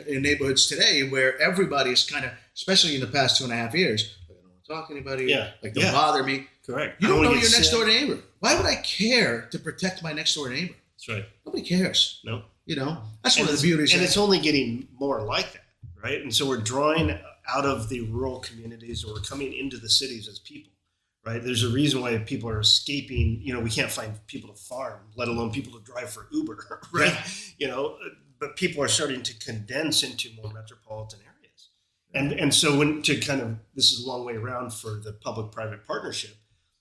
in neighborhoods today where everybody is kind of, especially in the past 2.5 years, like, I don't want to talk to anybody. Yeah. Like, don't Yeah. bother me. Correct. You I don't know wanna your get next sick. door neighbor. Why would I care to protect my next door neighbor? That's right. Nobody cares. No. That's one of the beauties. And of it's only getting more like that, right? And so we're drawing out of the rural communities, or we're coming into the cities as people, right? There's a reason why people are escaping. We can't find people to farm, let alone people to drive for Uber, right? But people are starting to condense into more metropolitan areas. And so this is a long way around for the public-private partnership.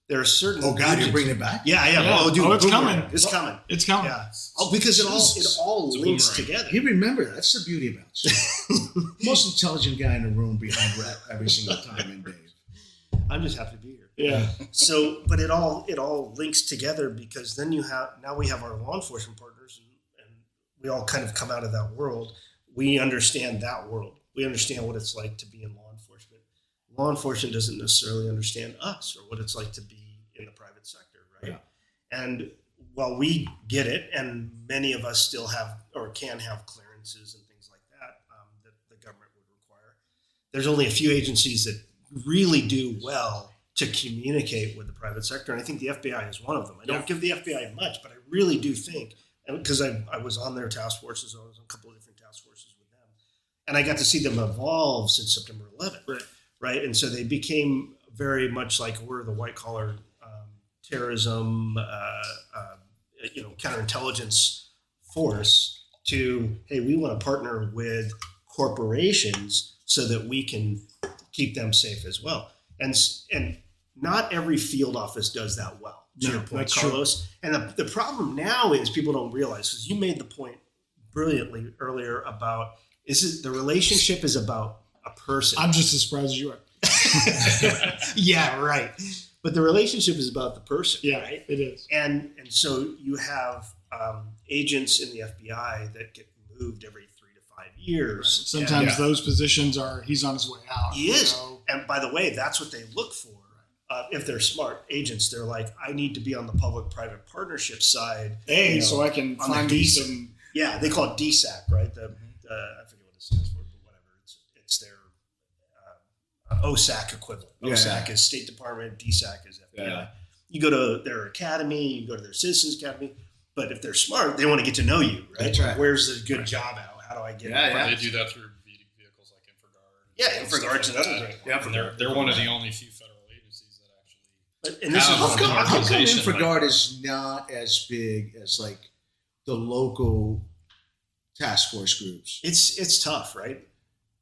There are certain. Oh God, you're bringing it back. Yeah. Yeah. Oh, dude, Oh, it's boomerang. coming. It's coming. It's coming. Yeah. Because it all It's a links boomerang. together. You remember that's the beauty about it. Most intelligent guy in the room behind Rhett every single time, and Dave. I'm just happy to be here. Yeah. So, but it all links together, because then we have our law enforcement partners, and we all kind of come out of that world. We understand that world. We understand what it's like to be in law enforcement. Law enforcement doesn't necessarily understand us or what it's like to be in the private sector, right? Yeah. And while we get it, and many of us still have or can have clearances and things like that that the government would require, there's only a few agencies that really do well to communicate with the private sector. And I think the FBI is one of them. I don't give the FBI much, but I really do think, because I was on their task forces, I was on a couple of different task forces with them, and I got to see them evolve since September 11th. Right. And so they became very much like we're the white collar terrorism, counterintelligence force to, hey, we want to partner with corporations so that we can keep them safe as well. And not every field office does that well, to your point, that's true. Carlos. And the problem now is people don't realize, because you made the point brilliantly earlier about, the relationship is about a person. I'm just as surprised as you are. Yeah, right. But the relationship is about the person. Yeah, right? it is. And so you have agents in the FBI that get moved every 3 to 5 years. Sometimes those positions he's on his way out. He is. And by the way, that's what they look for. If they're smart agents, they're like, I need to be on the public-private partnership side. So I can on the find me some. Yeah, they call it DSAC, right? I forget what it stands for, but whatever. It's their OSAC equivalent. OSAC is State Department, DSAC is FBI. Yeah. You go to their academy, you go to their Citizens Academy, but if they're smart, they want to get to know you, right? That's right. Where's the good job at? How do I get They do that through vehicles like InfraGard. Yeah, InfraGard's another great one. Yeah, and they're one of the only few federal agencies that actually. And this is How How come Organization, InfraGard is not as big as like the local task force groups? it's tough, right?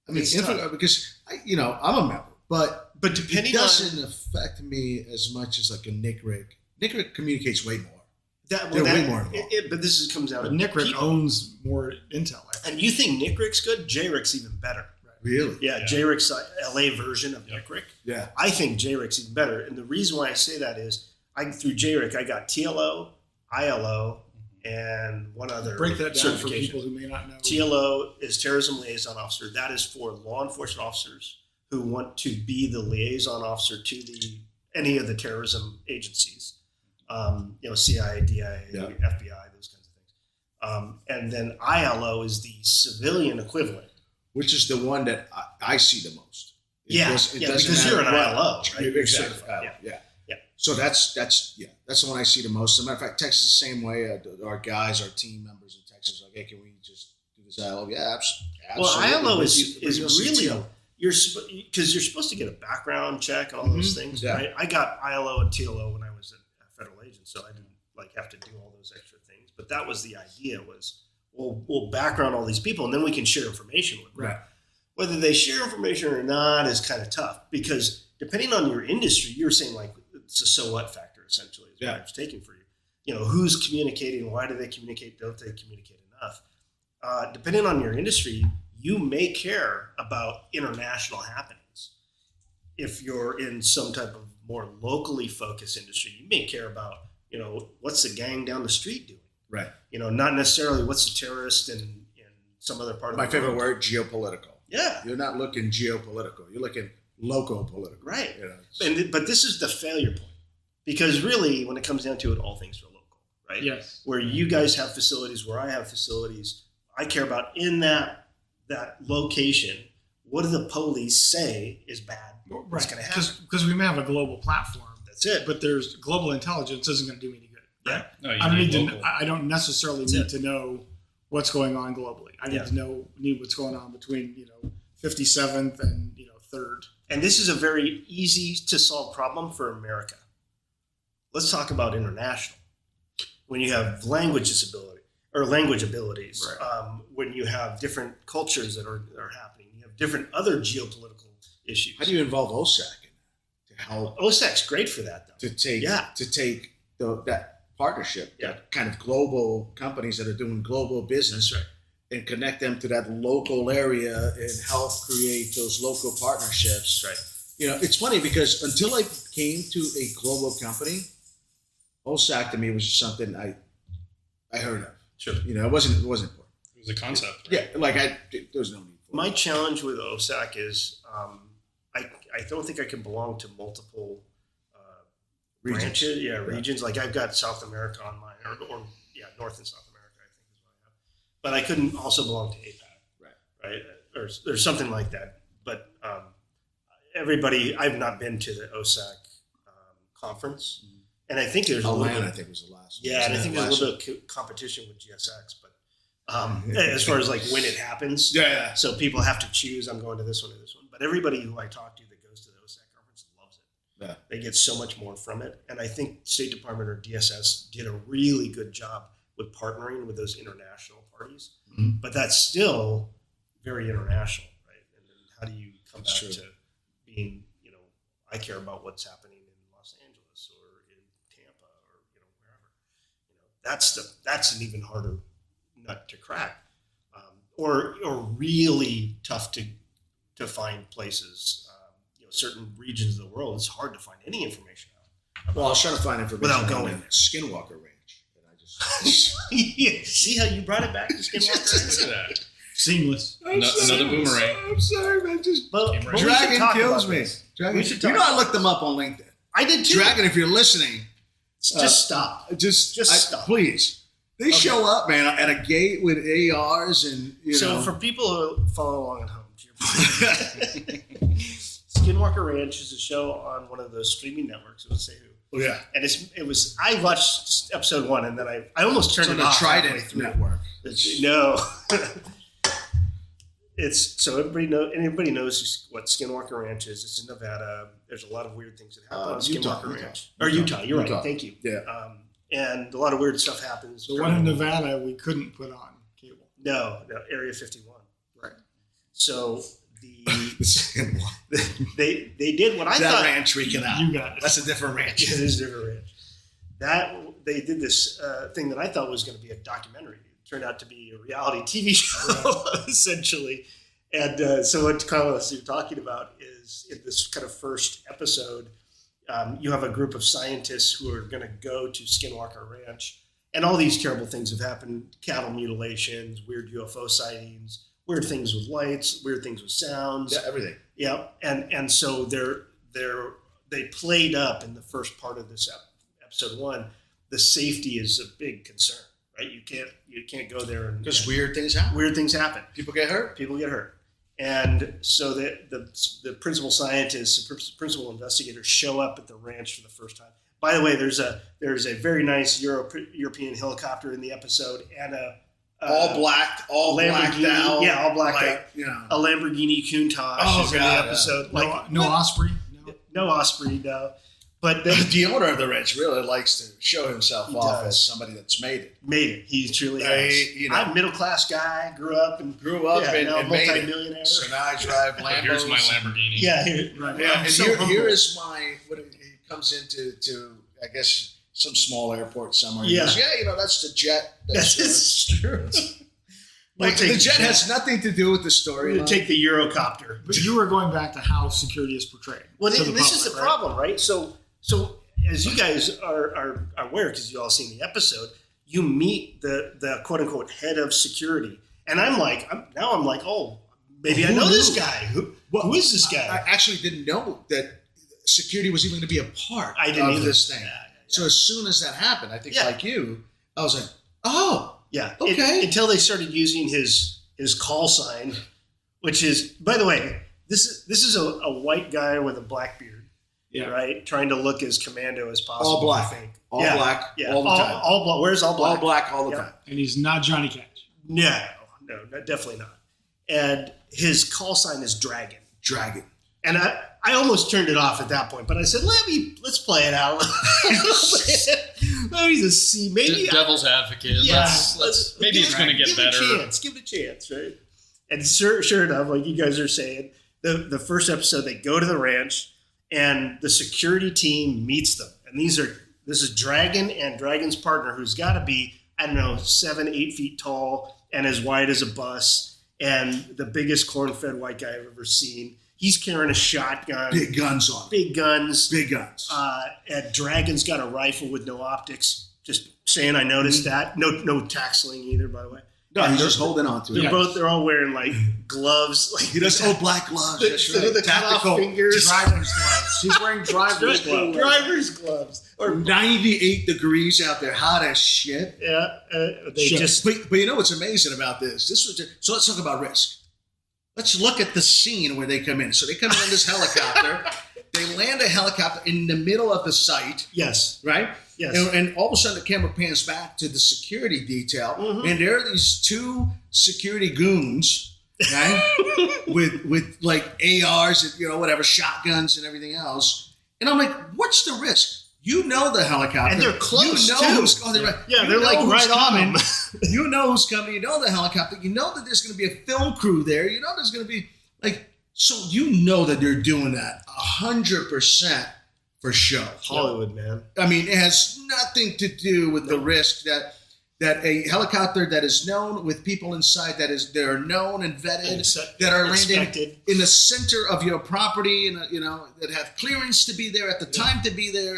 I mean, It's tough. because I'm a member, but depending it on doesn't affect me as much as like a NICRIC. NICRIC communicates way more. that, They're way more involved. but this comes down But to NICRIC people. owns more intel. I think. And you think NICRIC's good? JRIC's even better. Really? Yeah, JRIC's LA version of NICRIC. Yeah. I think JRIC's even better. And the reason why I say that is through JRIC, I got TLO, ILO, and one other Break that down for certification. people who may not know. TLO is Terrorism Liaison Officer. That is for law enforcement officers who want to be the liaison officer to any of the terrorism agencies. CIA, DIA, Yeah. FBI, those kinds of things. And then ILO is the civilian equivalent. Which is the one that I see the most. Because you're an ILO, right? Exactly. Certified, Yeah. Yeah. So that's the one I see the most. As a matter of fact, Texas is the same way. Our guys, our team members in Texas, are like, hey, can we just do this ILO? Yeah, absolutely. Well, ILO is You'll see really too. because you're supposed to get a background check and all those things. Yeah. Right? I got ILO and TLO when I was a federal agent, so I didn't have to do all those extra things. But that was the idea: was we'll background all these people, and then we can share information with them. Right. Whether they share information or not is kind of tough because depending on your industry, you're saying like it's a so what factor essentially is what I was taking for you. You know, who's communicating? Why do they communicate? Don't they communicate enough? Depending on your industry, you may care about international happenings. If you're in some type of more locally focused industry, you may care about, what's the gang down the street doing? Right. Not necessarily what's the terrorist in some other part of the world. My favorite word, geopolitical. Yeah. You're not looking geopolitical. You're looking local political. Right. But this is the failure point because really when it comes down to it, all things are local, right? Yes. Where you guys have facilities, where I have facilities, I care about in that location, what do the police say is bad? What's going to happen? Because we may have a global platform. That's it. But there's global intelligence isn't going to do me any good. Yeah. No, you I don't need need local. I don't necessarily need to know what's going on globally. I need what's going on between 57th and 3rd. And this is a very easy to solve problem for America. Let's talk about international. When you have language abilities, Right. When you have different cultures that are happening, you have different other geopolitical issues. How do you involve OSAC in to help OSAC's great for that, though. to take that partnership, that kind of global companies that are doing global business, That's right. and connect them to that local area and help create those local partnerships. That's right. It's funny because until I came to a global company, OSAC to me was just something I heard of. Sure. It wasn't important. It was a concept. Yeah, there was no need for My it. challenge with OSAC is I don't think I can belong to multiple Regions. branches. Yeah, regions. Like I've got South America on mine, or North and South America, I think is what I have. But I couldn't also belong to APAC. Right. Or there's something like that. But I've not been to the OSAC conference. And I think there's a little bit. I think was the last. Yeah, and I think there's a little bit of competition with GSX, but as far as like when it happens, Yeah. so people have to choose. I'm going to this one or this one. But everybody who I talk to that goes to the OSAC conference loves it. Yeah. They get so much more from it, and I think State Department or DSS did a really good job with partnering with those international parties. Mhm. But that's still very international, right? And then how do you come That's back true. to being, I care about what's happening in Los Angeles or in Tampa or wherever. That's an even harder nut to crack, or really tough to find places. Certain regions of the world, it's hard to find any information out. Well, I was trying to find information Without on going the there. Skinwalker Ranch, and I just See how you brought it back to Skinwalker? Look at that. Seamless. Another boomerang. I'm sorry, man. Just But Came right we should Dragon talk kills about me. this. Dragon. We should talk I about looked them up on LinkedIn. I did too. Dragon, if you're listening, Just stop. just stop. please. They show up, man, at a gate with ARs and So for people who follow along at home, to your point, Skinwalker Ranch is a show on one of those streaming networks. It would say who. Oh yeah, And it was. I watched episode 1 and then I almost turned it's on it the off halfway Trident through. Network. No. It's so anybody knows what Skinwalker Ranch is. It's in Nevada. There's a lot of weird things that happen on Skinwalker Ranch. Or Utah. You're Utah. right. Thank you. Yeah. And a lot of weird stuff happens. The one in Nevada we couldn't put on cable. No, Area 51. Right. So The Skinwalker. they did what I That thought. ranch freaking out. You got it. That's a different ranch. It is different ranch. That they did this thing that I thought was going to be a documentary. It turned out to be a reality TV show, essentially. And so what Carlos you're talking about is in this kind of first episode, you have a group of scientists who are going to go to Skinwalker Ranch, and all these terrible things have happened: cattle mutilations, weird UFO sightings, weird things with lights, weird things with sounds. Yeah, everything. Yeah, and so they played up in the first part of this episode 1. The safety is a big concern, right? You can't go there and Because weird things happen. weird things happen. People get hurt. People get hurt. And so the principal scientists, principal investigators show up at the ranch for the first time. By the way, there's a very nice European helicopter in the episode, and All blacked out. Yeah, all blacked out. You know. A Lamborghini Countach is in the episode. No Osprey. No Osprey, no. But The owner of the ranch really likes to show himself He off does. as somebody that's made it. made it. He truly Hey, has. you know. I'm a middle class guy. Grew up and And now made it. multi-millionaire. So now I drive Lambos. Here's my Lamborghini. Yeah, Right. Yeah, I'm and so here humble. is my, what it comes into, I guess, some small airport somewhere. He Yeah. goes, that's the jet. This is true. Like, the jet has nothing to do with the story. We'll take the Eurocopter. But you were going back to how security is portrayed. Well, to the this is the public, right? problem, right? So as you guys are aware, because you all seen the episode, you meet the quote unquote head of security, and I'm like, oh, maybe I Who know knew? this guy. Who is this guy? I actually didn't know that security was even going to be a part I didn't of either. this thing. Yeah. So as soon as that happened, I think Yeah. like you, I was like, oh, Yeah. Okay. Until they started using his call sign, which is, by the way, this is a white guy with a black beard, Yeah. right? Trying to look as commando as possible. all black, I think. all Yeah. black, Yeah. all the time. All black. Where's all black? All black all the Yeah. time. And he's not Johnny Cash. No, definitely not. And his call sign is Dragon. Dragon. And I almost turned it off at that point, but I said, let's play it out. Let me just see. Maybe Devil's advocate. Yeah, Maybe it's going to get give better. Give it a chance, right? And sure enough, like you guys are saying, the first episode they go to the ranch and the security team meets them, and this is Dragon and Dragon's partner, who's got to be 7-8 feet tall and as wide as a bus, and the biggest corn-fed white guy I've ever seen. He's carrying a shotgun, Big guns on. big guns. Big guns. And Dragon's got a rifle with no optics. Just saying, I noticed that. No taxiing either, by the way. no, he's just holding on to it. They're all wearing like gloves. Like He does black gloves. That's the right. cut off Tactical. fingers. Driver's gloves. He's wearing driver's gloves. Driver's gloves. Or 98 degrees out there, hot as shit. yeah, they Shit. just But you know what's amazing about this? So let's talk about risk. Let's look at the scene where they come in. So they come in this helicopter. They land a helicopter in the middle of the site, yes. right? Yes. And all of a sudden the camera pans back to the security detail, Mhm. and there are these two security goons, right? with like ARs and whatever, shotguns and everything else. And I'm like, what's the risk? You know the helicopter. And they're close, You know too. who's, oh, they're right. Yeah, You they're know like who's right on coming. them. You know who's coming. You know the helicopter. You know that there's going to be a film crew there. You know there's going to be so you know that they're doing that 100% for show. Hollywood, man. I mean, it has nothing to do with the risk that a helicopter that is known with people inside that are known and vetted that are landing Expected. in the center of your property and that have clearance to be there at the time to be there.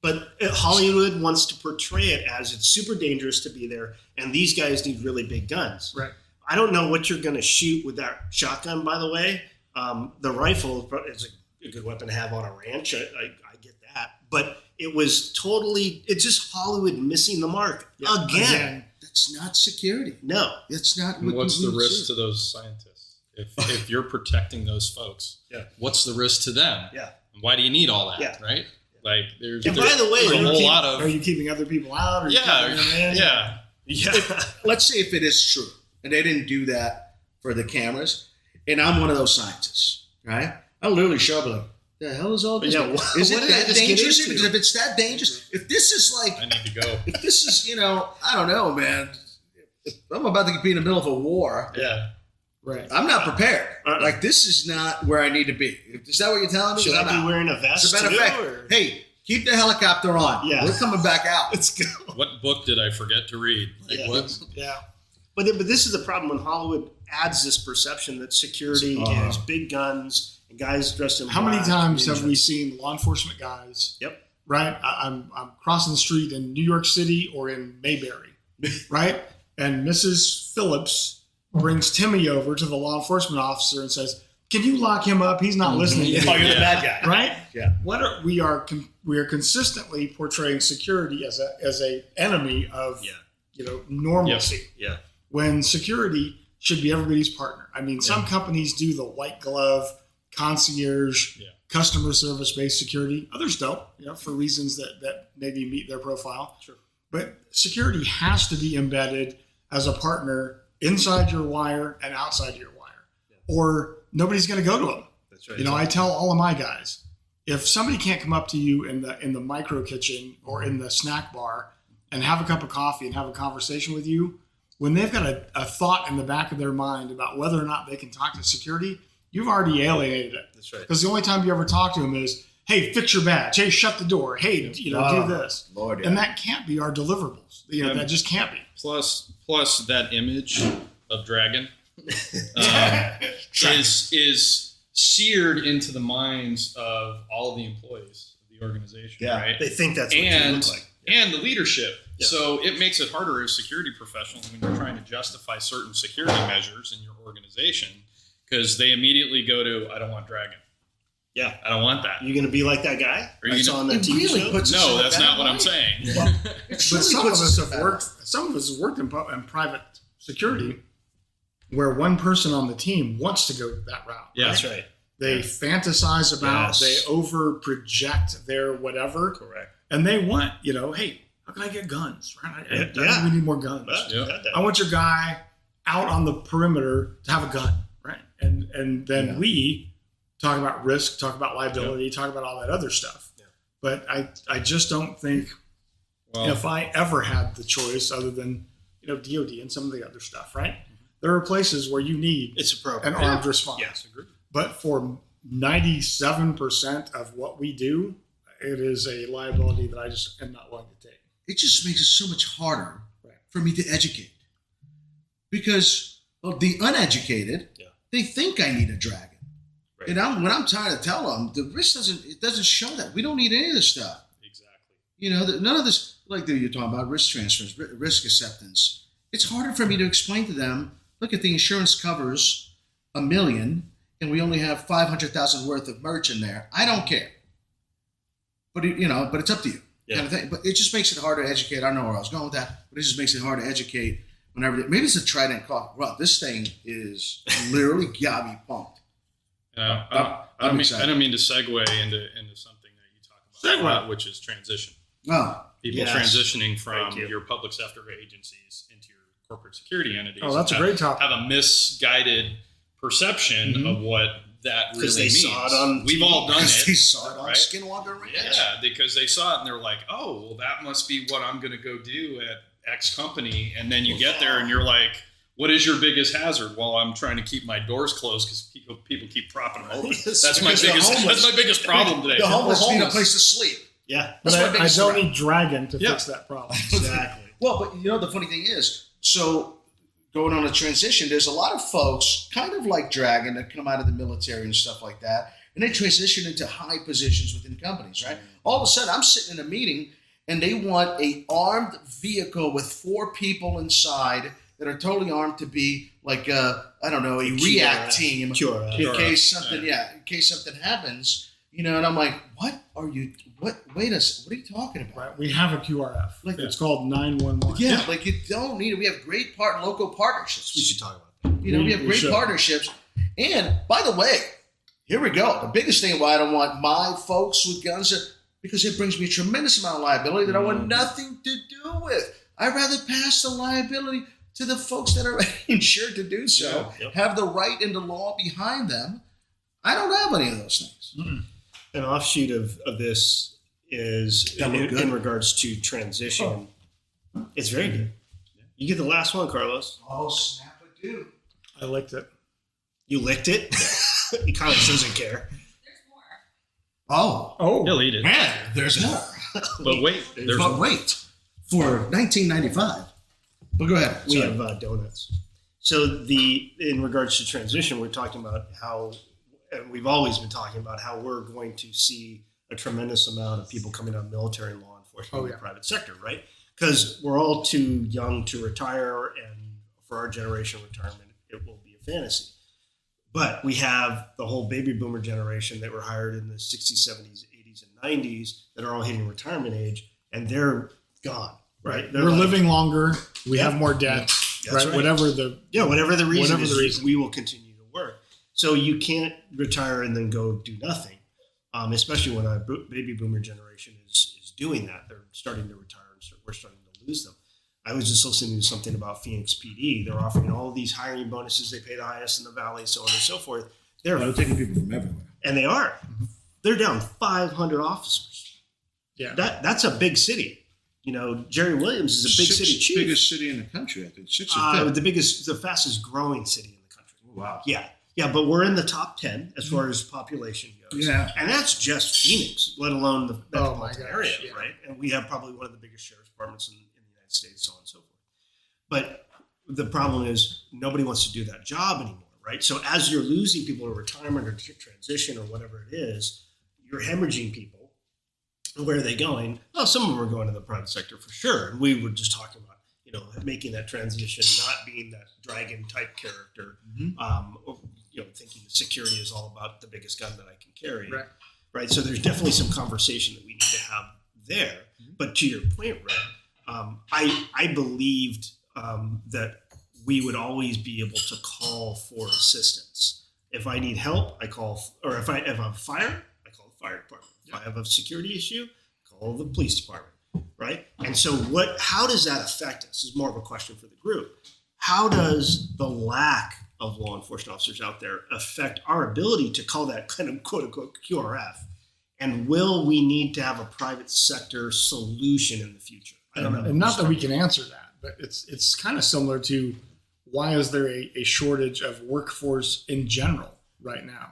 But Hollywood wants to portray it as it's super dangerous to be there, and these guys need really big guns. Right. I don't know what you're going to shoot with that shotgun, by the way. The rifle is a good weapon to have on a ranch. I get that. But it's just Hollywood missing the mark again. That's not security. No. That's not And what what's you the would risk see. to those scientists? If you're protecting those folks, Yeah. what's the risk to them? Yeah. And why do you need all that? Yeah. Right? Like there's And by the way, there's a you whole keep- lot of Are you keeping other people out? Or are you yeah, keeping them in? yeah. Yeah. Let's say if it is true, and they didn't do that for the cameras, and I'm one of those scientists, right? I'll literally show up like, the hell is all this? Yeah, Is what it did I that just get dangerous? into? Because if it's that dangerous, if this is like, I need to go. if this is, I don't know, man. If I'm about to be in the middle of a war, Yeah. Right. I'm not prepared. Uh-uh. Like, this is not where I need to be. Is that what you're telling me? Should I'm I be not. wearing a As vest a matter of too? fact, Or? hey, keep the helicopter on. Yeah. We're coming back out. Let's go. What book did I forget to read? Like Yeah. what? Yeah. But this is the problem when Hollywood adds this perception that security is big guns and guys dressed in How many black, times have ninja. we seen law enforcement guys? Yep. Right. I'm crossing the street in New York City or in Mayberry, right? And Mrs. Phillips brings Timmy over to the law enforcement officer and says, "Can you lock him up? He's not listening to Oh, me." you're the bad guy. Right? Yeah. We are consistently portraying security as a enemy of Yeah. normalcy. Yeah. When security should be everybody's partner. I mean, some companies do the white glove, concierge, customer service based security. Others don't, for reasons that maybe meet their profile. Sure. But security has to be embedded as a partner inside your wire and outside your wire, or nobody's going to go to them. That's right. I tell all of my guys, if somebody can't come up to you in the micro kitchen or in the snack bar and have a cup of coffee and have a conversation with you, when they've got a thought in the back of their mind about whether or not they can talk to security, you've already alienated it. That's right. Because the only time you ever talk to them is, hey, fix your badge. Hey, shut the door. Hey, do this. Lord, And that can't be our deliverables. That just can't be. Plus that image of Dragon is seared into the minds of all of the employees of the organization, right? They think that's what you look like. And the leadership. Yeah. So it makes it harder as security professionals when you're trying to justify certain security measures in your organization, because they immediately go to, I don't want Dragon. Yeah. I don't want that. You going to be like that guy? Are you I saw on that It TV really show? puts us in No, a that's bad not what I'm light. saying. But some of us have worked. Some of us have worked in private security, where one person on the team wants to go that route. Yeah. That's right. They fantasize about. Yes. They over project their whatever, Correct. and they want. Hey, how can I get guns? Right? Yeah. We need more guns. Yeah. I want your guy out on the perimeter to have a gun, right? And then we talk about risk, talk about liability, talk about all that other stuff. Yeah. But I just don't think if I ever had the choice, other than DOD and some of the other stuff, right? There are places where you need It's appropriate. an armed response. Yes, agreed. But for 97% of what we do, it is a liability that I just am not willing to take. It just makes it so much harder for me to educate. Because the uneducated, they think I need a Dragon. Right. And when I'm trying to tell them, the risk doesn't show that. We don't need any of this stuff. Exactly. None of this, like you're talking about risk transfers, risk acceptance. It's harder for me to explain to them, look, if the insurance covers $1 million and we only have 500,000 worth of merch in there, I don't care. But but it's up to you. Yeah. Kind of thing. But it just makes it hard to educate. I don't know where I was going with that, but it just makes it hard to educate whenever. Maybe it's a Trident Coffee. Well, this thing is literally got me pumped. I don't mean to segue into something that you talk about, a lot, which is transition. Oh, People Yes. transitioning from Thank you. your public sector agencies into your corporate security entities. Oh, that's a great topic. Have a misguided perception of what that really Because they means. saw it on We've TV. all done they it. saw it on right? Skinwalker Ranch. Yeah, because they saw it and they're like, oh, well, that must be what I'm going to go do at X company. And then you get there and you're like, what is your biggest hazard? Well, I'm trying to keep my doors closed because people keep propping them open. That's my biggest problem today. The homeless need a place to sleep. Yeah. But That's my I biggest don't threat. need Dragon to fix that problem. Exactly. Well, but the funny thing is, so going on a transition, there's a lot of folks kind of like Dragon that come out of the military and stuff like that, and they transition into high positions within companies, right? All of a sudden, I'm sitting in a meeting and they want a armed vehicle with 4 people inside that are totally armed to be like a react team in case something happens, and I'm like, what are you talking about? Right. We have a QRF. Like It's called 911. Yeah, like you don't need it. We have great local partnerships. We should talk about that. We have We great should. partnerships. And by the way, here we go. The biggest thing why I don't want my folks with guns because it brings me a tremendous amount of liability that I want nothing to do with. I'd rather pass the liability to the folks that are insured to do so, have the right and the law behind them. I don't have any of those things. An offshoot of this is in regards to transition. It's very good. You get the last one, Carlos. Oh, snap a do. I licked it. You licked it. Carlos doesn't care. There's more. Oh, He'll eat it. man, there's more. But wait, there's But wait, for 1995. But go ahead. We Sorry. have donuts. So in regards to transition, we're talking about how, and we've always been talking about how we're going to see a tremendous amount of people coming out of military and law enforcement in the private sector, right? Because we're all too young to retire, and for our generation, retirement, it will be a fantasy. But we have the whole baby boomer generation that were hired in the 60s, 70s, 80s, and 90s that are all hitting retirement age, and they're gone. right? We're living longer. We have more debt. That's right. Whatever the reason we will continue to work. So you can't retire and then go do nothing, especially when our baby boomer generation is doing that. They're starting to retire and we're starting to lose them. I was just listening to something about Phoenix PD. They're offering all of these hiring bonuses. They pay the highest in the valley, so on and so forth. They're taking people from everywhere. And they are. They're down 500 officers. Yeah. That's a big city. You know, Jerry Williams is a big city chief. Biggest city in the country, I think. The fastest growing city in the country. Wow. Yeah. Yeah, but we're in the top 10 as far as population goes. Yeah. And that's just Phoenix, let alone the metropolitan area, yeah. right? And we have probably one of the biggest sheriff's departments in the United States, so on and so forth. But the problem is nobody wants to do that job anymore, right? So as you're losing people to retirement or to transition or whatever it is, you're hemorrhaging people. Where are they going? Well, some of them are going to the private sector for sure. And we were just talking about, you know, making that transition, not being that dragon type character, or, you know, thinking the security is all about the biggest gun that I can carry. Right. So there's definitely some conversation that we need to have there. But to your point, Red, I believed that we would always be able to call for assistance. If I need help, I call, or if I have a fire, I call the fire department. If I have a security issue, call the police department, right? And so how does that affect us? This is more of a question for the group. How does the lack of law enforcement officers out there affect our ability to call that kind of quote unquote QRF? And will we need to have a private sector solution in the future? I don't know. And not that we can answer that, but it's kind of similar to why is there a shortage of workforce in general right now?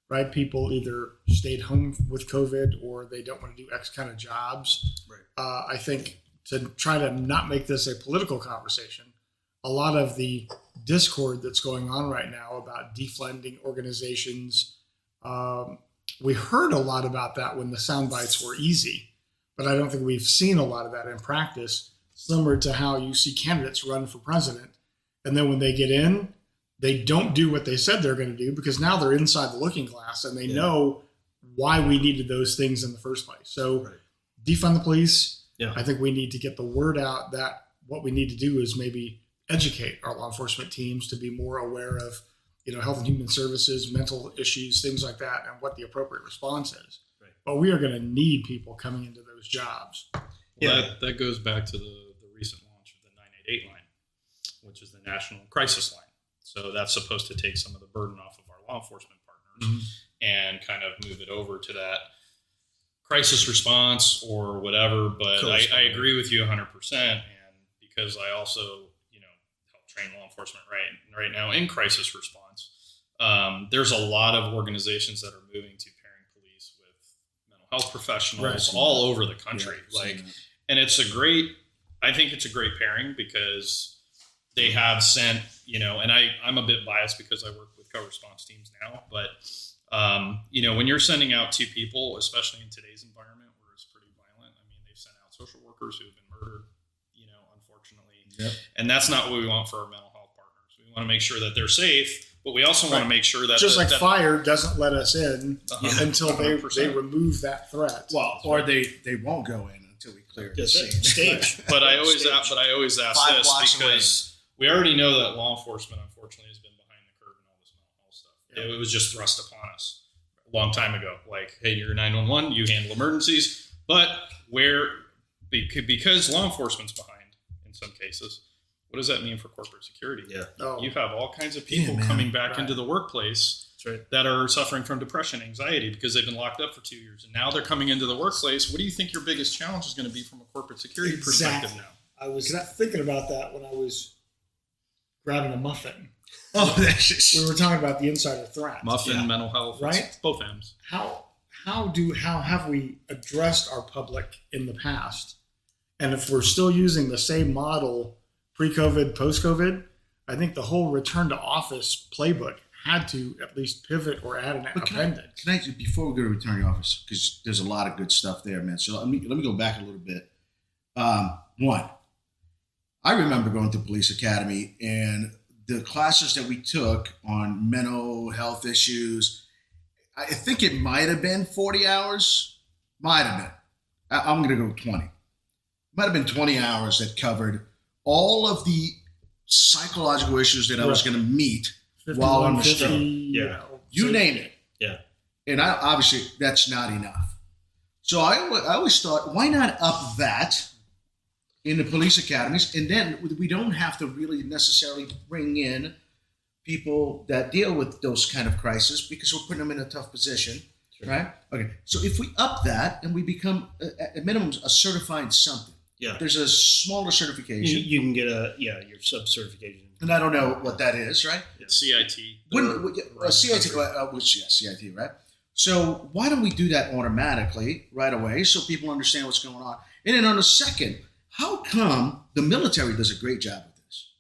Right, people either stayed home with COVID or they don't want to do X kind of jobs. Right. I think to try to not make this a political conversation, a lot of the discord that's going on right now about defunding organizations, we heard a lot about that when the sound bites were easy, but I don't think we've seen a lot of that in practice, similar to how you see candidates run for president, and then when they get in, they don't do what they said they're going to do because now they're inside the looking glass and they know why we needed those things in the first place. So defund the police. Yeah. I think we need to get the word out that what we need to do is maybe educate our law enforcement teams to be more aware of, you know, health and human services, mental issues, things like that, and what the appropriate response is. Right. But we are going to need people coming into those jobs. Well, that goes back to the recent launch of the 988 line, which is the national crisis line. So that's supposed to take some of the burden off of our law enforcement partners and kind of move it over to that crisis response or whatever. But I agree with you 100%. And because I also, you know, help train law enforcement right now in crisis response, there's a lot of organizations that are moving to pairing police with mental health professionals all over the country. And I think it's a great pairing because they have sent, you know, and I'm a bit biased because I work with co-response teams now, but, you know, when you're sending out two people, especially in today's environment where it's pretty violent, I mean, they've sent out social workers who have been murdered, you know, unfortunately. Yep. And that's not what we want for our mental health partners. We want to make sure that they're safe, but we also want to make sure that just fire doesn't let us in until they remove that threat. Well, or they won't go in until we clear the stage. But I always ask this because we already know that law enforcement, unfortunately, has been behind the curve in all this mental health stuff. Yeah. It was just thrust upon us a long time ago. Like, hey, you're 911, you handle emergencies. But because law enforcement's behind in some cases, what does that mean for corporate security? Yeah. You have all kinds of people coming back into the workplace that are suffering from depression, anxiety, because they've been locked up for 2 years. And now they're coming into the workplace. What do you think your biggest challenge is going to be from a corporate security perspective now? I was thinking about that when I was grabbing a muffin. Oh, that's just... We were talking about the insider threat. Muffin, mental health, right? Both M's. How have we addressed our public in the past? And if we're still using the same model pre-COVID, post-COVID, I think the whole return to office playbook had to at least pivot or add an appendix. Can I before we go to return to office, because there's a lot of good stuff there, man. So let me go back a little bit. One, I remember going to police academy and the classes that we took on mental health issues, I think it might have been 40 hours. Might have been. I'm going to go 20. might have been 20 hours that covered all of the psychological issues that I was going to meet while on the street. Yeah. You name it. Yeah. And obviously that's not enough. So I always thought, why not up that in the police academies? And then we don't have to really necessarily bring in people that deal with those kind of crises because we're putting them in a tough position, right? Okay. So if we up that and we become at minimum a certified something, there's a smaller certification. You can get your sub certification. And I don't know what that is, right? CIT. CIT, right? So why don't we do that automatically right away so people understand what's going on? And then on the second, how come the military does a great job with this?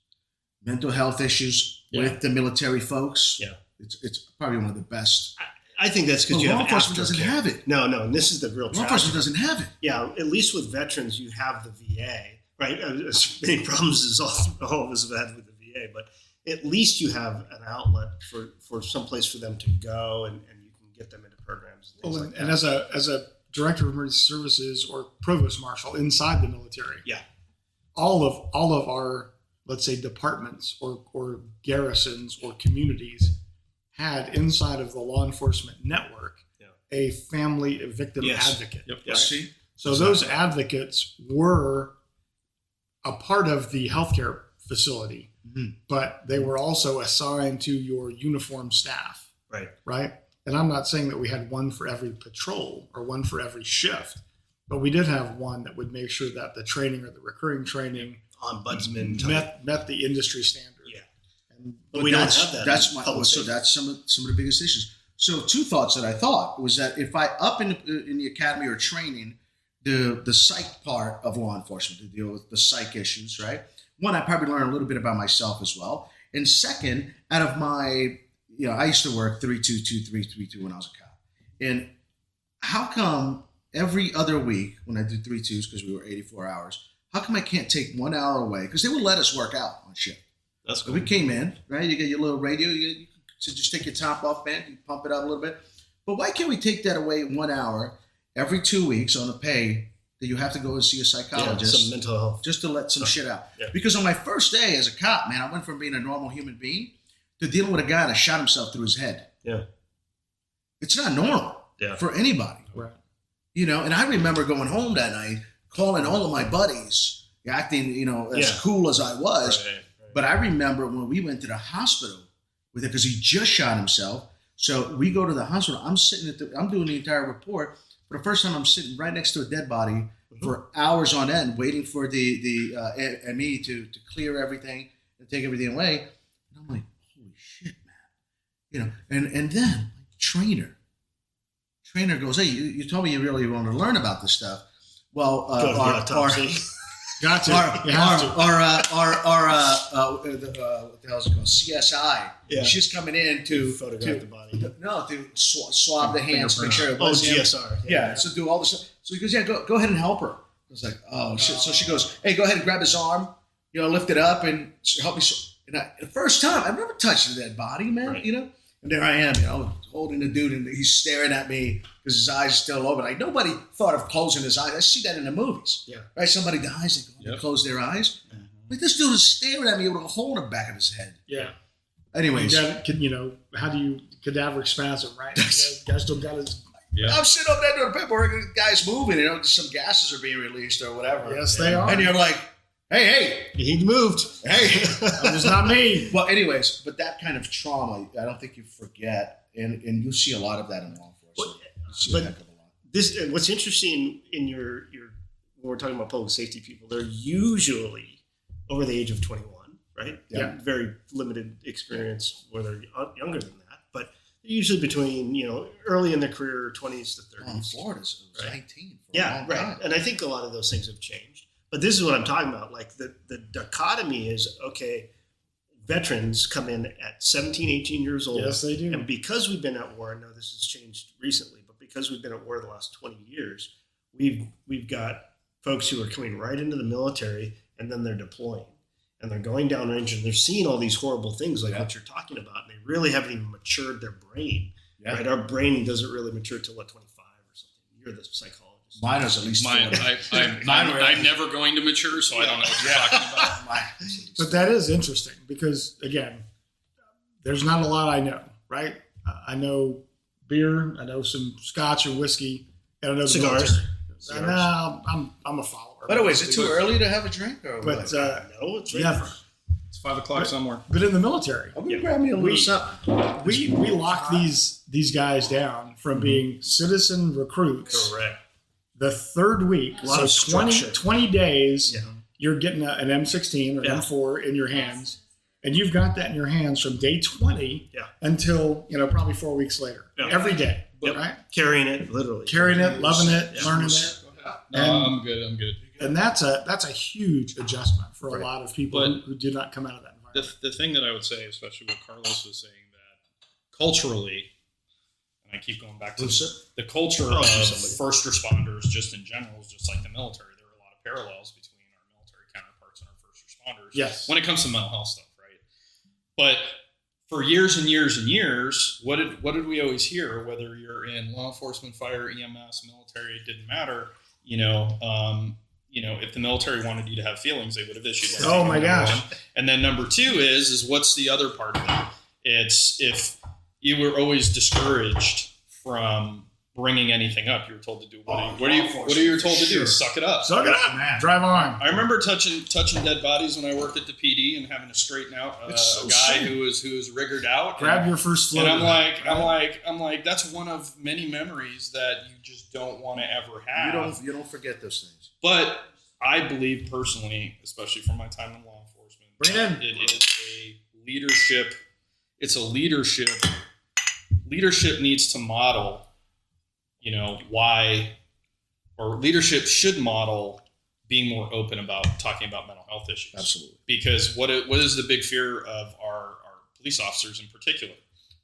Mental health issues with the military folks. Yeah. It's probably one of the best. I think that's because you law have enforcement doesn't aftercare. have it. No, and this is the real Law tragedy. enforcement doesn't have it. Yeah, at least with veterans, you have the VA, right? As many problems as all of us have had with the VA, but at least you have an outlet for some place for them to go, and you can get them into programs. And, things like and that. as a director of emergency services or provost marshal inside the military, all of our, let's say, departments or garrisons or communities had inside of the law enforcement network a family victim advocate. Yep. Right? See? So those advocates were a part of the healthcare facility, but they were also assigned to your uniformed staff. Right. And I'm not saying that we had one for every patrol or one for every shift, but we did have one that would make sure that the training or the recurring training ombudsman met the industry standard. But we don't have that. That's that's some of the biggest issues. So two thoughts that I thought was that if I up in the academy or training the psych part of law enforcement to deal with the psych issues, right? One, I probably learn a little bit about myself as well. And second, out of my, I used to work 3-2-2-3-3-2 when I was a cop. And how come every other week when I do 3-2s, because we were 84 hours, how come I can't take 1 hour away? Because they would let us work out on shift. That's cool. We came in, right? You get your little radio. You so just take your top off, man. You pump it up a little bit. But why can't we take that away 1 hour every 2 weeks on a pay that you have to go and see a psychologist? Some mental health. Just to let some shit out. Yeah. Because on my first day as a cop, man, I went from being a normal human being to dealing with a guy that shot himself through his head. Yeah. It's not normal for anybody. Right. And I remember going home that night, calling all of my buddies, acting, as cool as I was. Right. But I remember when we went to the hospital with it because he just shot himself. So we go to the hospital. I'm sitting I'm doing the entire report. For the first time, I'm sitting right next to a dead body for hours on end, waiting for the ME to clear everything and take everything away. And I'm like, holy shit, man. And then trainer goes, hey, you told me you really want to learn about this stuff. Well, Got to. what the hell is it called? CSI. Yeah. She's coming in to photograph the body. To swab the hands, make sure it was him. GSR. Yeah. So do all this stuff. So he goes, go ahead and help her. I was like, oh shit. So she goes, hey, go ahead and grab his arm, lift it up and help me. And the first time I've never touched a dead body, man. Right. And there I am, holding the dude, and he's staring at me because his eyes are still open. Like nobody thought of closing his eyes. I see that in the movies. Yeah. Right? Somebody dies, they close their eyes. Like this dude is staring at me with a hole in the back of his head. Yeah. Anyways, how do you cadaveric spasm, right? Guy still got his. Yeah. I'm sitting up there doing paperwork, and the guy's moving. Some gases are being released or whatever. Yes, they are. And you're like, hey, he moved. Hey, it's not me. Well, anyways, but that kind of trauma, I don't think you forget, and you see a lot of that in law enforcement. You see a heck of a lot. What's interesting in your when we're talking about public safety people, they're usually over the age of 21, right? Yeah. Very limited experience where they're younger than that, but they're usually between early in their career, 20s to 30s. In Florida, it was 19. For a long right. time. And I think a lot of those things have changed. But this is what I'm talking about. Like the dichotomy is, okay, veterans come in at 17, 18 years old. Yes, they do. And because we've been at war, I know this has changed recently, but because we've been at war the last 20 years, we've got folks who are coming right into the military and then they're deploying. And they're going downrange and they're seeing all these horrible things like what you're talking about. And they really haven't even matured their brain. Yeah. Right? Our brain doesn't really mature till 25 or something. You're the psychologist. Mine is at least Mine, 40. I'm never going to mature, so I don't know what you're talking about. But that is interesting because, again, there's not a lot I know, right? I know beer, I know some scotch and whiskey, and I know the Cigars. military. And, I'm a follower. By the way, is it too early to have a drink? Or But No, it's right. never. It's 5 o'clock somewhere. But in the military, I'm gonna grab me a little something. we lock these guys down from being citizen recruits. Correct. The third week, A lot of so 20, structure. 20 days, Yeah. you're getting an M16 or Yeah. M4 in your hands, and you've got that in your hands from day 20 Yeah. until probably 4 weeks later. Yeah. Every day, Yep. right? Carrying it, literally. Carrying it, loving it, Yeah. learning it, No, I'm good. and that's a huge adjustment for Right. a lot of people But- who did not come out of that environment. The thing that I would say, especially what Carlos was saying, that culturally, and I keep going back to the culture Oh, of somebody. first responders just in general is just like the military. There are a lot of parallels between our military counterparts and our first responders Yes. when it comes to mental health stuff, right? But for years and years and years, what did we always hear? Whether you're in law enforcement, fire, EMS, military, it didn't matter. If the military wanted you to have feelings, they would have issued one. Oh my gosh. And then number two is what's the other part of it? It's if you were always discouraged from bringing anything up, you were told to do what are you told to do? Sure. Suck it up. Suck it up, Man. drive on. I remember touching dead bodies when I worked at the PD and having to straighten out It's so a guy sad. who was riggered out. Grab your first float. And I'm like, that's one of many memories that you just don't want to ever have. You don't forget those things. But I believe personally, especially from my time in law enforcement, Bring it in. it is a leadership. It's a leadership. Leadership needs to model, why, or leadership should model being more open about talking about mental health issues. Absolutely. Because what is the big fear of our police officers in particular?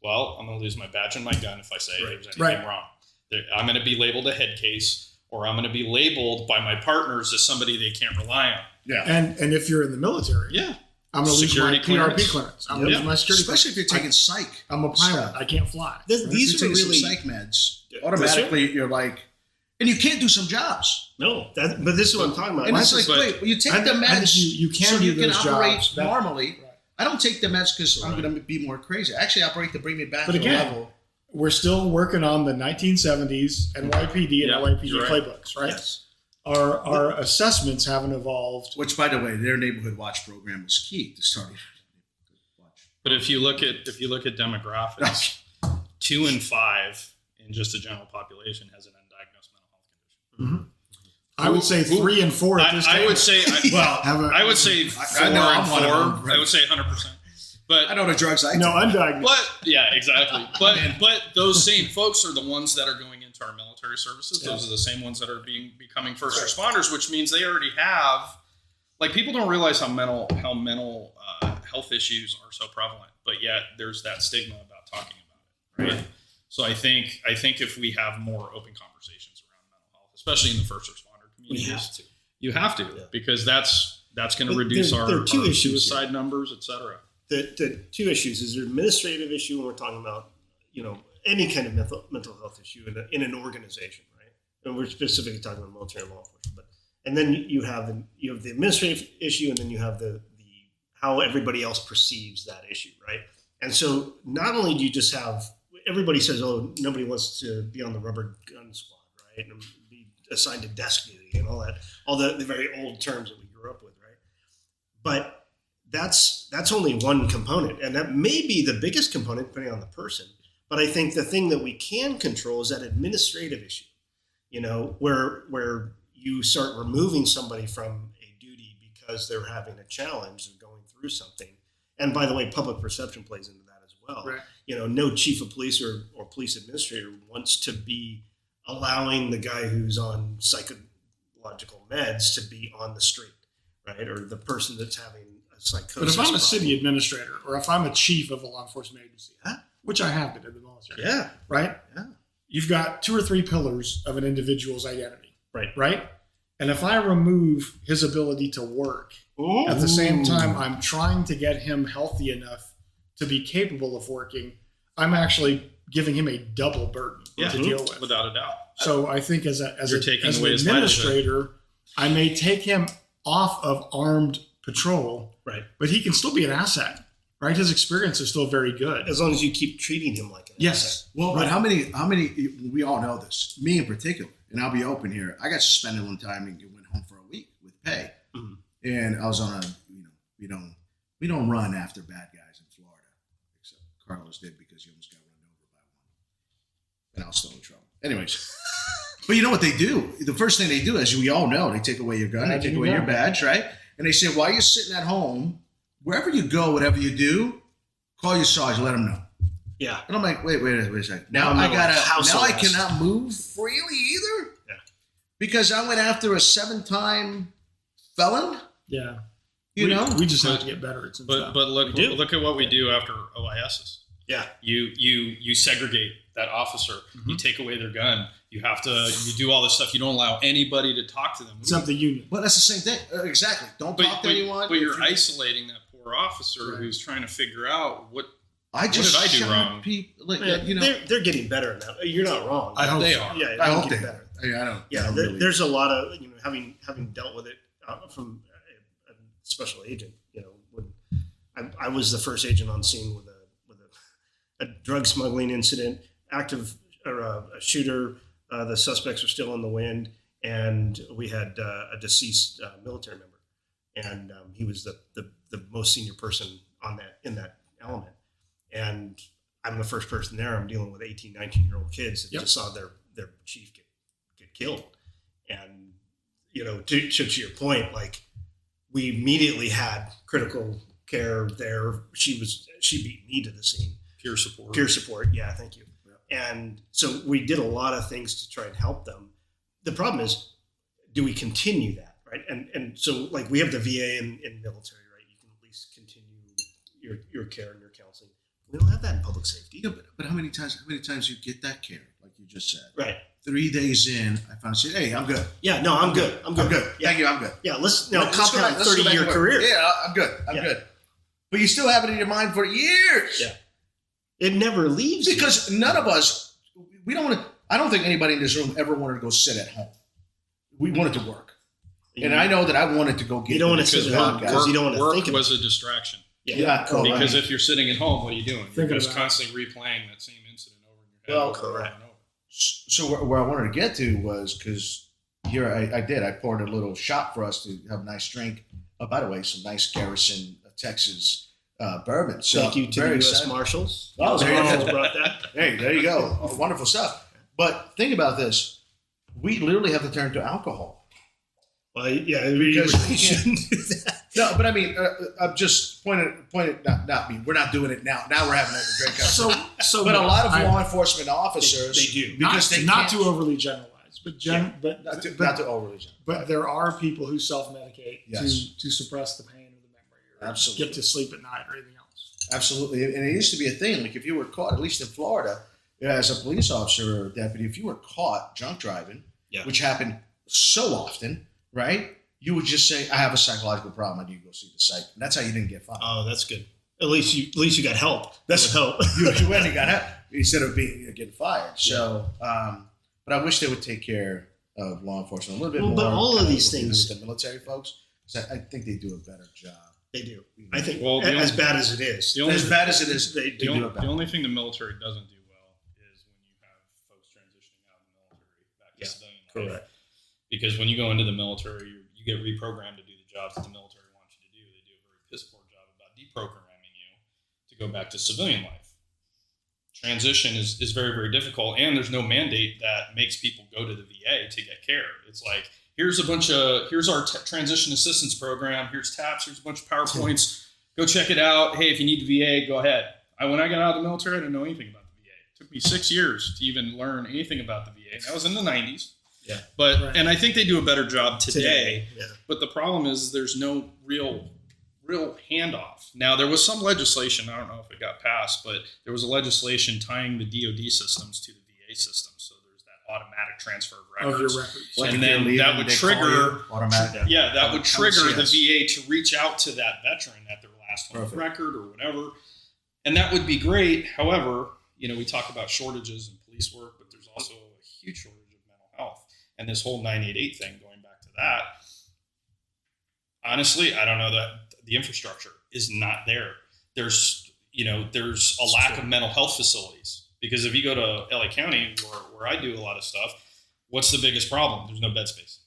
Well, I'm going to lose my badge and my gun if I say there's anything Right. wrong. I'm going to be labeled a head case, or I'm going to be labeled by my partners as somebody they can't rely on. Yeah. And if you're in the military, Yeah. I'm going to lose my Security PRP clearance. clearance. I'm going to lose my security Especially if you're taking psych. I'm a pilot. stuff. I can't fly. These If you're are taking really some psych meds. Automatically, you're like, and you can't do some jobs. no. But this is what I'm talking about. And it's like, but- wait, you take I the think- I think meds you can so do you can those operate jobs. That- normally. Right. I don't take the meds because I'm going to be more crazy. I actually operate to bring me back But to again, the level. We're still working on the 1970s NYPD and Yeah, LAPD you're right. playbooks, right? Yes. Our assessments haven't evolved. Which, by the way, their neighborhood watch program was key to starting. Watch. But if you look at demographics, 2 in 5 in just a general population has an undiagnosed mental health condition. I would say 3 and 4 at this time. I would say I would say 4 I know I'm and one of 4. them, right? I would say 100%. But I know the drugs I no, take. undiagnosed. But yeah, exactly. But those same folks are the ones that are going into our military services. Those are the same ones that are becoming first responders, which means they already have. Like, people don't realize how mental health issues are so prevalent, but yet there's that stigma about talking about it, right? So I think if we have more open conversations around mental health, especially in the first responder communities, you have to because that's going to But reduce there our are two issues suicide numbers, et cetera. The two issues is an administrative issue when we're talking about, any kind of mental health issue in an organization, right? And we're specifically talking about military and law enforcement. And then you have the administrative issue, and then you have the how everybody else perceives that issue, right? And so not only do you just have everybody says, oh, nobody wants to be on the rubber gun squad, right? And be assigned to desk duty and all the very old terms that we grew up with, right? But that's only one component, and that may be the biggest component depending on the person. But I think the thing that we can control is that administrative issue, where you start removing somebody from a duty because they're having a challenge of going through something. And by the way, public perception plays into that as well. Right. No chief of police or police administrator wants to be allowing the guy who's on psychological meds to be on the street, right? Or the person that's having a psychosis. But if I'm a problem. city administrator or if I'm a chief of a law enforcement agency, which I have been in the military, Yeah. right? Yeah. You've got 2 or 3 pillars of an individual's identity, Right. right? And if I remove his ability to work, at the same time I'm trying to get him healthy enough to be capable of working, I'm actually giving him a double burden to deal with. Without a doubt. So I think as an administrator, I may take him off of armed patrol, Right. but he can still be an asset, right? His experience is still very good. As long as you keep treating him like an asset. Yes. Well, but how many, we all know this, me in particular, and I'll be open here. I got suspended one time and went home for a week with pay. Mm-hmm. And I was on we don't run after bad guys in Florida, except Carlos did because he almost got run over by one. And I was still in trouble. Anyways. But you know what they do? The first thing they do, as we all know, they take away your gun, they take away your badge, right? And they say, while you're sitting at home, wherever you go, whatever you do, call your sergeant, let them know. Yeah. And I'm like, wait a second. Now I cannot move freely either? Yeah. Because I went after a 7-time felon? Yeah. You know? We just have to get better at some stuff. But look at what we do after OISs. Yeah. You segregate that officer. Mm-hmm. You take away their gun. You do all this stuff. You don't allow anybody to talk to them. It's up to you. Well, that's the same thing. Exactly. Don't talk to anyone. But you're isolating that poor officer who's trying to figure out what I did I do wrong? People, they're getting better now. You're not wrong. I hope they so. are. Yeah, I hope get they better. I don't. Yeah, there's a lot of having dealt with it from a special agent. When I was the first agent on scene with a drug smuggling incident, a shooter. The suspects were still in the wind, and we had a deceased military member, and he was the most senior person in that element. And I'm the first person there. I'm dealing with 18, 19-year-old kids that just saw their chief get killed. And, to your point, like, we immediately had critical care there. She beat me to the scene. Peer support. Yeah. Thank you. Yeah. And so we did a lot of things to try and help them. The problem is, do we continue that? Right. And so, like, we have the VA in military, right? You can at least continue your care and your counseling. We don't have that in public safety. Yeah, but how many times you get that care, like you just said? Right. 3 days in, I finally said, "Hey, I'm good." Yeah, no, I'm good. I'm good. Yeah. Thank you. I'm good. Yeah, let's go compound back- let's go back 30-year to work. career. Yeah, I'm good. I'm good. But you still have it in your mind for years. Yeah. It never leaves Because none of us, we don't want to. I don't think anybody in this room ever wanted to go sit at home. We wanted to work, and I know that I wanted to go get. You don't want to sit at home because you don't want to think work about was a distraction. Because If you're sitting at home, what are you doing? You're Thinking just about constantly replaying that same incident over in your head. correct. Over and over. So where I wanted to get to was because here I poured a little shot for us to have a nice drink. Oh, by the way, some nice Garrison, Texas bourbon. So Thank you to the U.S. excited. Marshals. Oh, there you Marshals go. brought that. Hey, there you go. Oh, wonderful stuff. But think about this. We literally have to turn to alcohol. Well, yeah, we shouldn't do that. No, but I mean, I'm just pointing. Not me. We're not doing it now. Now we're having a great conversation. But a lot of law enforcement officers, they do. because they not can't- to overly generalize, but not to overly generalize. but there are people who self-medicate Yes. to suppress the pain of the memory or Absolutely. get to sleep at night or anything else. Absolutely, and it used to be a thing. Like if you were caught, at least in Florida, as a police officer or deputy, if you were caught drunk driving, which happened so often, right? You would just say, "I have a psychological problem. I need to go see the psych." And that's how you didn't get fined. Oh, that's good. At least you got help. That's help. you went and got help instead of getting fired. So, but I wish they would take care of law enforcement a little bit more. But all of these with things, the military folks, because I think they do a better job. they do. I think the as bad as it is, As bad as it is, they The do it better. only thing the military doesn't do well is when you have folks transitioning out of the military back to civilian life. correct. Because when you go into the military, you get reprogrammed to do the jobs that the military wants you to do. They do a very piss poor job about deprogramming you to go back to civilian life. Transition is very, very difficult, and there's no mandate that makes people go to the VA to get care. It's like, here's our transition assistance program. Here's TAPS. Here's a bunch of PowerPoints. Go check it out. Hey, if you need the VA, go ahead. When I got out of the military, I didn't know anything about the VA. It took me 6 years to even learn anything about the VA. That was in the 90s. Yeah. But and I think they do a better job today. Yeah. But the problem is there's no real handoff. Now there was some legislation. I don't know if it got passed, but there was a legislation tying the DoD systems to the VA system. So there's that automatic transfer of Of records. your records. Like and if you're then leaving, that would they call trigger. you automatic. Yeah, that would trigger the MCS. VA to reach out to that veteran at their last home Perfect. record or whatever, and that would be great. However, we talk about shortages in police work, but there's also a huge shortage of And this whole 988 thing, going back to that, honestly, I don't know that the infrastructure is not there. There's a lack of mental health facilities, because if you go to LA County, where I do a lot of stuff, what's the biggest problem? There's no bed space.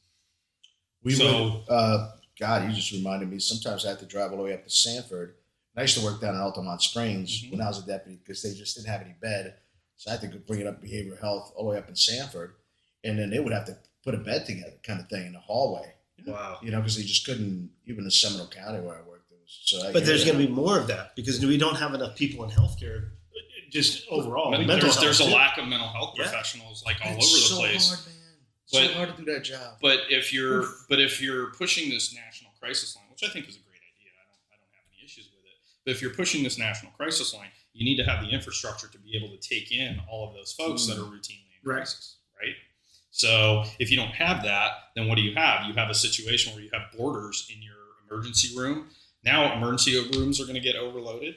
God, you just reminded me. Sometimes I have to drive all the way up to Sanford. I used to work down in Altamont Springs when I was a deputy, because they just didn't have any bed. So I had to go bring it up behavioral health all the way up in Sanford. And then they would have to put a bed together kind of thing in the hallway. Wow. Because they just couldn't, even in Seminole County where I worked. But there's going to be more of that, because we don't have enough people in healthcare, just overall. There's a lack of mental health professionals all over the place. Hard, man. So hard to do that job. But if you're pushing this national crisis line, which I think is a great idea, I don't have any issues with it. But if you're pushing this national crisis line, you need to have the infrastructure to be able to take in all of those folks that are routinely in crisis, right? So if you don't have that, then what do you have? You have a situation where you have boarders in your emergency room. Now emergency rooms are going to get overloaded.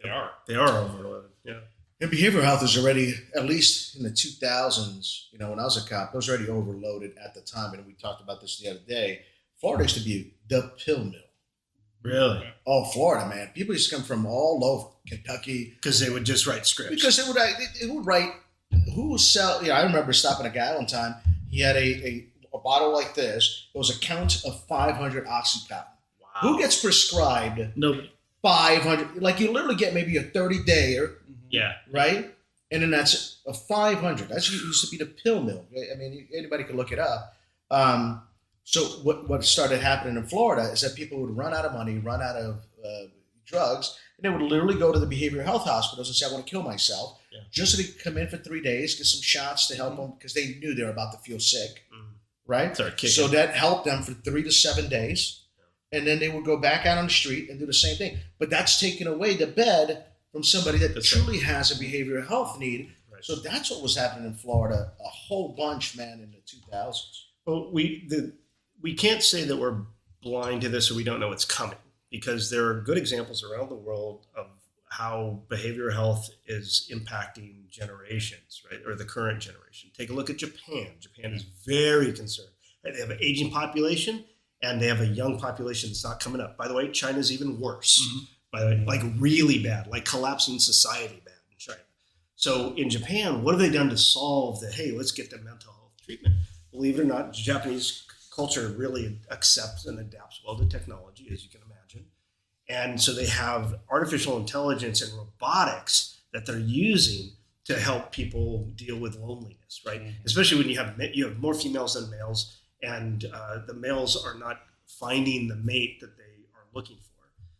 They are overloaded. Yeah. And behavioral health is already, at least in the 2000s, when I was a cop, it was already overloaded at the time. And we talked about this the other day. Florida used to be the pill mill. Really? Oh, Florida, man. People used to come from all over Kentucky. Because they would just write scripts. Because they would write, who was selling, I remember stopping a guy one time. He had a bottle like this. It was a count of 500 Oxycontin. Wow. Who gets prescribed? Nobody. 500. Like, you literally get maybe a 30-dayer. Yeah. Right? And then that's a 500. That used to be the pill mill. I mean, anybody could look it up. So what started happening in Florida is that people would run out of money, run out of drugs, and they would literally go to the behavioral health hospitals and say, I want to kill myself, just so they could come in for 3 days, get some shots to help them, because they knew they were about to feel sick. Right? So that helped them for 3 to 7 days. And then they would go back out on the street and do the same thing. But that's taking away the bed from somebody that truly has a behavioral health need. Right. So that's what was happening in Florida a whole bunch, man, in the 2000s. Well, we can't say that we're blind to this or we don't know what's coming, because there are good examples around the world of how behavioral health is impacting generations, right, or the current generation. Take a look at Japan. Japan is very concerned. Right? They have an aging population, and they have a young population that's not coming up. By the way, China's even worse. By the way, like really bad, like collapsing society bad in China. So in Japan, what have they done to solve hey, let's get the mental health treatment? Believe it or not, Japanese culture really accepts and adapts well to technology, as you can imagine. And so they have artificial intelligence and robotics that they're using to help people deal with loneliness, right? Especially when you have more females than males, and the males are not finding the mate that they are looking for.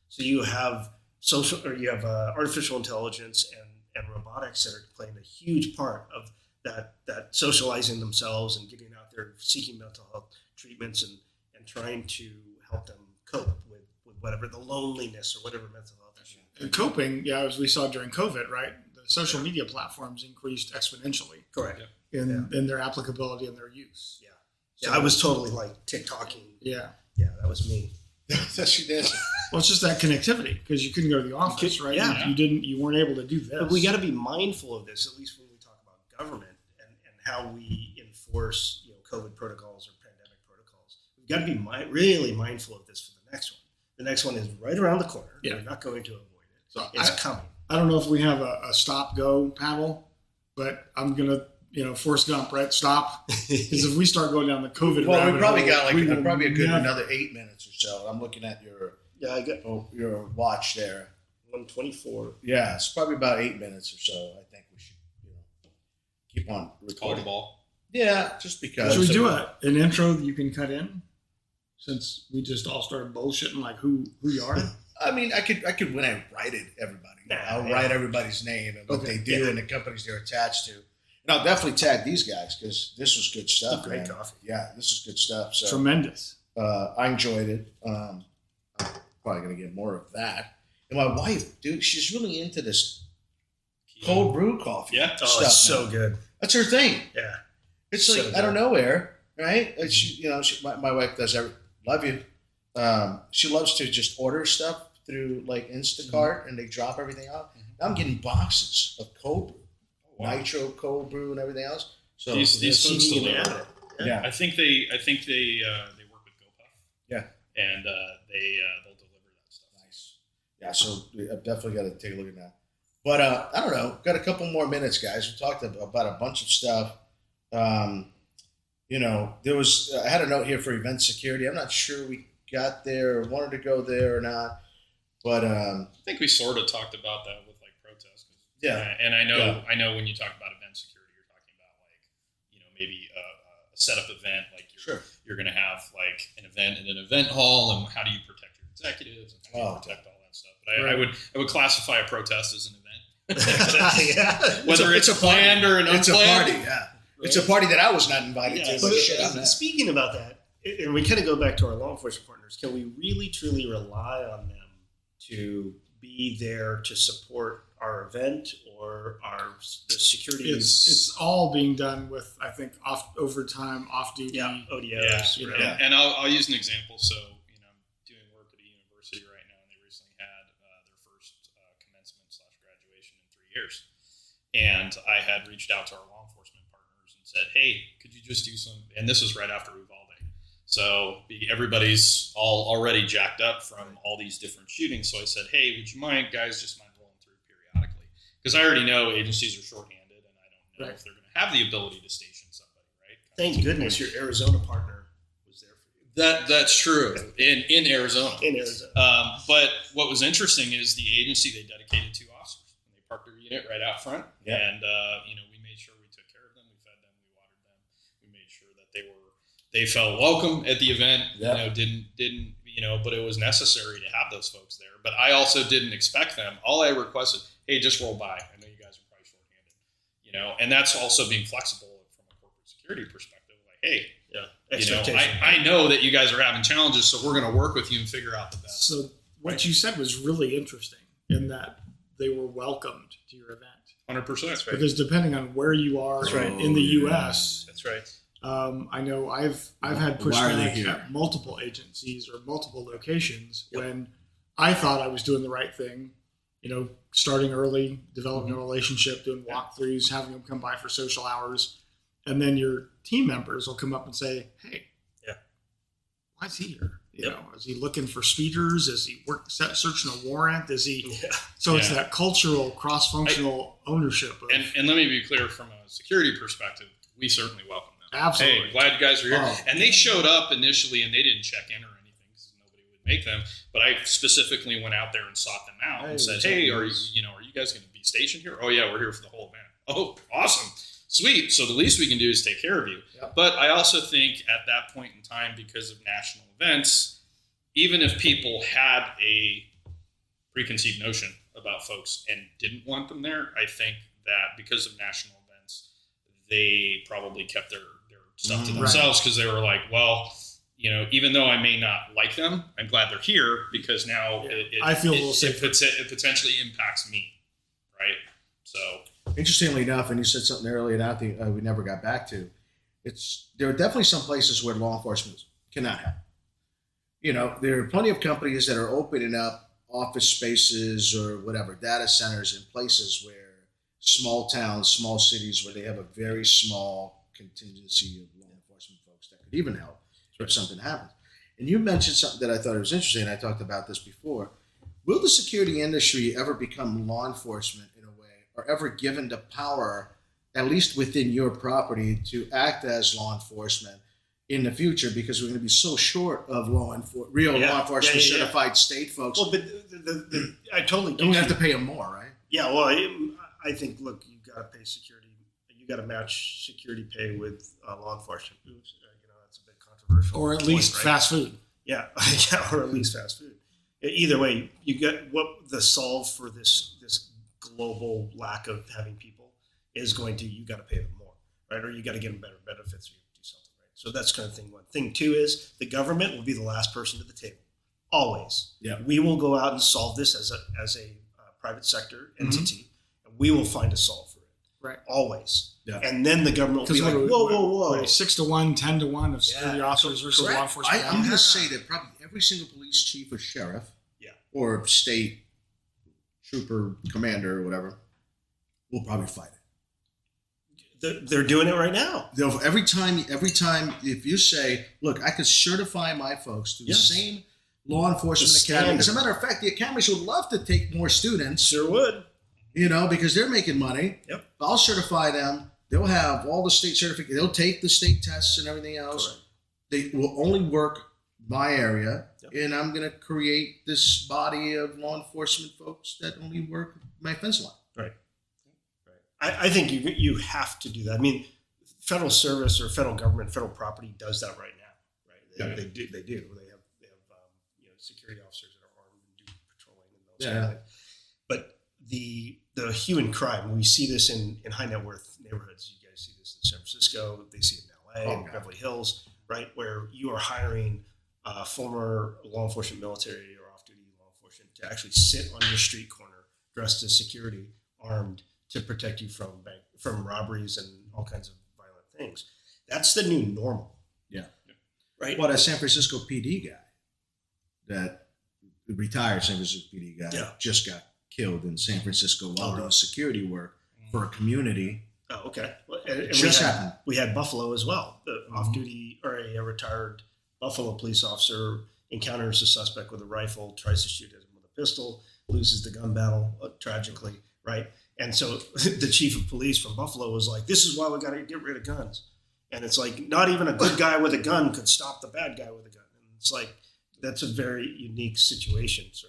So you have artificial intelligence and robotics that are playing a huge part of that socializing themselves and getting out there, seeking mental health treatments and trying to help them cope with whatever the loneliness or whatever mental health issue. And coping, as we saw during COVID, right? The social media platforms increased exponentially. Correct. In their applicability and their use. Yeah. So I was totally like TikToking. Yeah, that was me. That's you dancing. Well, it's just that connectivity, because you couldn't go to the office, right? Yeah. You weren't able to do this. But we got to be mindful of this, at least when we talk about government and how we enforce, COVID protocols or pandemic protocols. We've got to be really mindful of this for the next one. The next one is right around the corner. Yeah. We're not going to avoid it. So it's coming. I don't know if we have a stop-go paddle, but I'm gonna, Forrest Gump, right? Stop. Because if we start going down the COVID well, rabbit we probably hole, got probably a good another 8 minutes or so. I'm looking at your watch there. 124. Yeah, it's probably about 8 minutes or so. I think we should keep on Call recording. the ball. Yeah, just because. Should we do an intro that you can cut in? Since we just all started bullshitting like who you are. I mean, I could when I write it, everybody. I'll write everybody's name and what they do and the companies they're attached to. And I'll definitely tag these guys, because this was good stuff. Great coffee. Yeah, this is good stuff. So Tremendous. I enjoyed it. I'm probably gonna get more of that. And my wife, dude, she's really into this cold brew coffee. Yeah. Oh, stuff it's so now. good. That's her thing. Yeah. It's So like good. out of nowhere, right? And she, my wife does love you. She loves to just order stuff through like Instacart, and they drop everything out. Now I'm getting boxes of cold brew, nitro cold brew, and everything else. So These folks Seeking deliver. it. Yeah. I think they work with GoPuff. Yeah. And they'll deliver that stuff. Nice. Yeah, so I've definitely got to take a look at that. But I don't know. Got a couple more minutes, guys. We talked about a bunch of stuff. I had a note here for event security. I'm not sure we got there or wanted to go there or not. But I think we sort of talked about that with like protests. Yeah. And I know when you talk about event security, you're talking about like, maybe a setup event, like you're going to have like an event in an event hall, and how do you protect your executives and how do you protect all that stuff. But I would classify a protest as an event. Whether it's a planned or an unplanned. It's a party, yeah. It's a party that I was not invited to. But speaking about that, and we kind of go back to our law enforcement partners, can we really, truly rely on them to be there to support our event or the security? It's all being done with, I think, overtime, off-duty. Yeah, ODOs. Yeah, right. And I'll use an example. So, I'm doing work at a university right now, and they recently had their first commencement/graduation in 3 years. And I had reached out to our law enforcement partners and said, hey, could you just do some, and this was right after Uvalde. So everybody's already jacked up from all these different shootings. So I said, hey, would you mind rolling through periodically? Because I already know agencies are shorthanded, and I don't know if they're going to have the ability to station somebody, right? Thank goodness your Arizona partner was there for you. That's true in Arizona. In Arizona. But what was interesting is the agency, they dedicated 2 officers, and they parked their unit right out front. Yeah. And we made sure we took care of them, we fed them, we watered them, we made sure that they felt welcome at the event. Yeah. Didn't but it was necessary to have those folks there. But I also didn't expect them. All I requested, hey, just roll by. I know you guys are probably shorthanded, and that's also being flexible from a corporate security perspective. Like, hey, I know that you guys are having challenges, so we're going to work with you and figure out the best. So what you said was really interesting in that they were welcomed to your event. 100%. Because depending on where you are in the U.S., that's right. I know I've had pushback at multiple agencies or multiple locations when I thought I was doing the right thing, starting early, developing a relationship, doing walkthroughs, having them come by for social hours. And then your team members will come up and say, hey, why is he here? Is he looking for speeders? Is he searching a warrant? Is he? Yeah. So it's that cultural, cross-functional ownership. And let me be clear, from a security perspective, we certainly welcome them. Absolutely. Hey, glad you guys are here. And they showed up initially, and they didn't check in or anything because nobody would make them. But I specifically went out there and sought them out and said, hey, are you guys going to be stationed here? Oh yeah, we're here for the whole event. Oh, awesome. Sweet. So the least we can do is take care of you. Yep. But I also think at that point in time, because of national events, even if people had a preconceived notion about folks and didn't want them there, I think that because of national events, they probably kept their stuff to themselves because they were like, well, even though I may not like them, I'm glad they're here because now I feel a little safe. It potentially impacts me, right? So interestingly enough, and you said something earlier that I think we never got back to. There are definitely some places where law enforcement cannot help. There are plenty of companies that are opening up office spaces or whatever, data centers in places where small towns, small cities, where they have a very small contingency of law enforcement folks that could even help if something happens. And you mentioned something that I thought was interesting. I talked about this before. Will the security industry ever become law enforcement in a way, or ever given the power, at least within your property, to act as law enforcement in the future? Because we're going to be so short of law enforcement certified state folks. Well, but I totally get we have to pay them more, right? Yeah. Well, I think, look, you got to pay security. You got to match security pay with law enforcement. Oops, that's a bit controversial. Or at least fast food. Yeah, or at least fast food. Either way, you get what the solve for this global lack of having people is going to. You got to pay them more, right? Or you got to give them better benefits. Or you do something, right? So that's kind of thing one. Thing two is the government will be the last person to the table, always. Yeah, we will go out and solve this as a private sector entity, and we will find a solve for it. Right. Always. Yeah. And then the government will be like, whoa. 6-to-1, 10-to-1 of security officers versus law enforcement. I'm going to say that probably every single police chief or sheriff or state trooper commander or whatever will probably fight it. They're doing it right now. Every time, if you say, look, I could certify my folks through Yes. the same law enforcement The academy. As a standard. matter of fact, the academies would love to take more students, Sure would. because they're making money. Yep. I'll certify them. They'll have all the state certificates. They'll take the state tests and everything else. Correct. They will only work my area, Yep. and I'm going to create this body of law enforcement folks that only work my fence line. Right. I think you have to do that. I mean, federal service or federal government, federal property does that right now. Right. They do. They have security officers that are armed and do patrolling and those kind of things. But the hue and crime, we see this in high net worth neighborhoods. You guys see this in San Francisco. They see it in LA, Beverly Hills, right, where you are hiring former law enforcement, military, or off-duty law enforcement to actually sit on your street corner, dressed as security, armed, to protect you from robberies and all kinds of violent things. That's the new normal. Yeah. Right. Well, that San Francisco PD guy, that retired San Francisco PD guy, just got killed in San Francisco while doing security work for a community. Oh, okay. Well, It just happened. We had Buffalo as well. The off-duty or a retired Buffalo police officer encounters a suspect with a rifle, tries to shoot him with a pistol, loses the gun battle tragically, right? And so the chief of police from Buffalo was like, "This is why we got to get rid of guns." And it's like, not even a good guy with a gun could stop the bad guy with a gun. And it's like, that's a very unique situation, sir.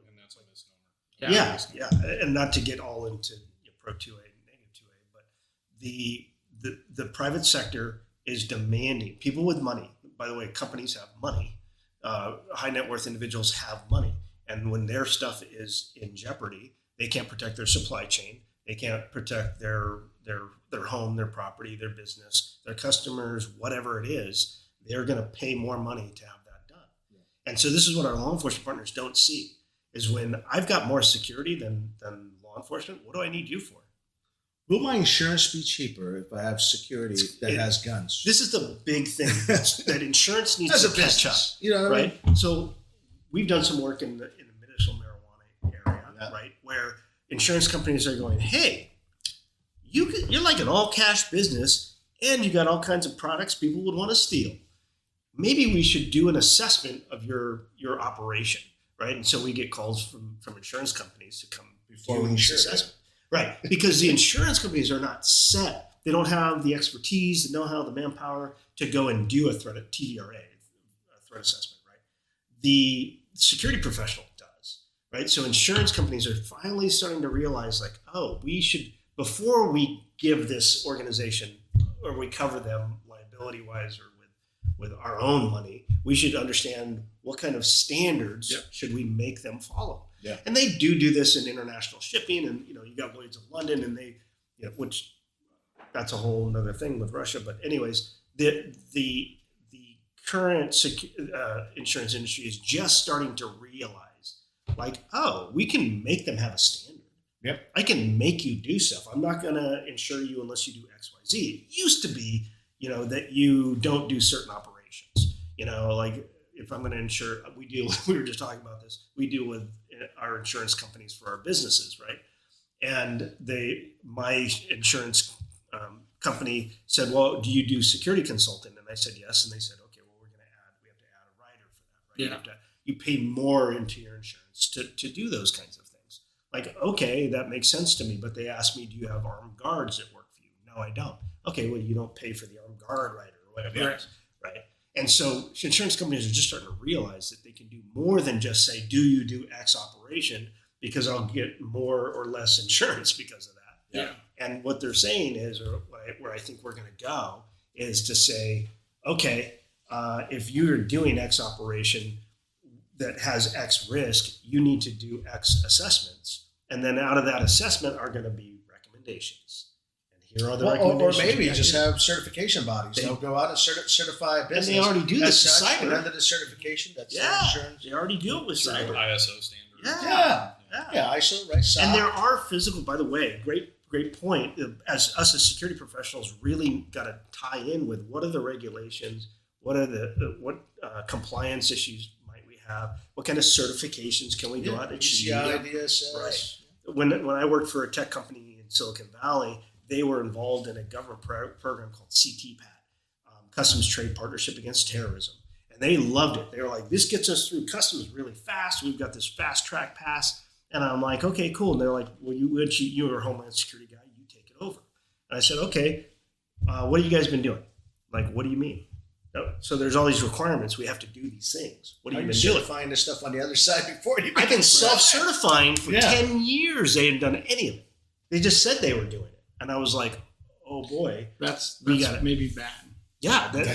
And that's a misnomer. Yeah. And not to get all into pro 2A and negative 2A, but the private sector is demanding people with money. By the way, companies have money. High net worth individuals have money. And when their stuff is in jeopardy, they can't protect their supply chain. They can't protect their home, their property, their business, their customers, whatever it is. They're going to pay more money to have that done. Yeah. And so this is what our law enforcement partners don't see, is when I've got more security than law enforcement, what do I need you for? Will my insurance be cheaper if I have security that has guns? This is the big thing that insurance needs As to a catch up. business, you know what I mean? Right? So we've done some work in the medicinal marijuana area, right, where insurance companies are going, "Hey, you're like an all-cash business, and you got all kinds of products people would want to steal. Maybe we should do an assessment of your operation," right? And so we get calls from insurance companies to come before we insure assessment. Right, because the insurance companies are not set. They don't have the expertise, the know-how, the manpower to go and do a TDRA, a threat assessment, right? The security professional does, right? So insurance companies are finally starting to realize, like, oh, we should, before we give this organization or we cover them liability-wise or with our own money, we should understand what kind of standards should we make them follow. Yeah. And they do this in international shipping, and you got Lloyd's of London, and they, which that's a whole another thing with Russia. But anyways, the current insurance industry is just starting to realize, like, oh, we can make them have a standard. Yep. I can make you do stuff. I'm not going to insure you unless you do X, Y, Z. It used to be, that you don't do certain operations. Like if I'm going to insure, we were just talking about this. We deal with our insurance companies for our businesses, right? And my insurance company said, "Well, do you do security consulting?" And I said, "Yes." And they said, "Okay, well, we have to add a rider for that, right? Yeah. You pay more into your insurance to do those kinds of things." Like, okay, that makes sense to me. But they asked me, "Do you have armed guards that work for you?" No, I don't. Okay, well, you don't pay for the armed guard rider or whatever it is, right? And so insurance companies are just starting to realize that they can do more than just say, "Do you do X operation?" Because I'll get more or less insurance because of that. Yeah. And what they're saying is, or where I think we're going to go, is to say, okay, if you're doing X operation that has X risk, you need to do X assessments. And then out of that assessment are going to be recommendations. And here are the recommendations. Or maybe just have certification bodies. They'll go out and certify a business. And they already do this with cyber. Under the certification, that's insurance. They already do it with cyber. ISO standard. Yeah, ISO, right? And there are physical, by the way, great point. As us as security professionals really got to tie in with what are the regulations, what are what compliance issues might we have, what kind of certifications can we go out and achieve? DSS. Right. When I worked for a tech company in Silicon Valley, they were involved in a government program called CTPAT, Customs Trade Partnership Against Terrorism. And they loved it. They were like, this gets us through customs really fast. We've got this fast track pass. And I'm like, okay, cool. And they're like, well, you were a Homeland Security guy. You take it over. And I said, okay, what have you guys been doing? Like, what do you mean? No. So there's all these requirements. We have to do these things. What have you been doing? Certifying this stuff on the other side before you. I've been self-certifying for 10 years. They hadn't done any of it. They just said they were doing it. And I was like, oh boy. That's gotta, maybe bad. Yeah, that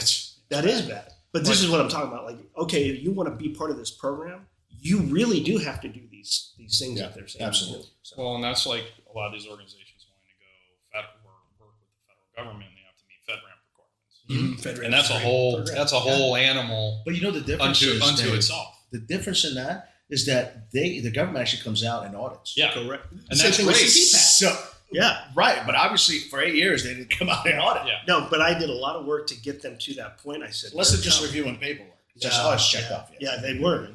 is bad. But this is what I'm talking about. Like, okay, if you want to be part of this program, you really do have to do these things that they're saying. Absolutely. So. Well, and that's like a lot of these organizations wanting to go work with the federal government. They have to meet FedRAMP requirements, and that's a whole animal. But you know the difference unto itself. The difference in that is that the government actually comes out and audits. Yeah, correct. And that's great. So yeah, right. But obviously, for 8 years they didn't come out and audit. Yeah. No, but I did a lot of work to get them to that point. I said, less than just reviewing paperwork. It's checked off. Yeah, they were.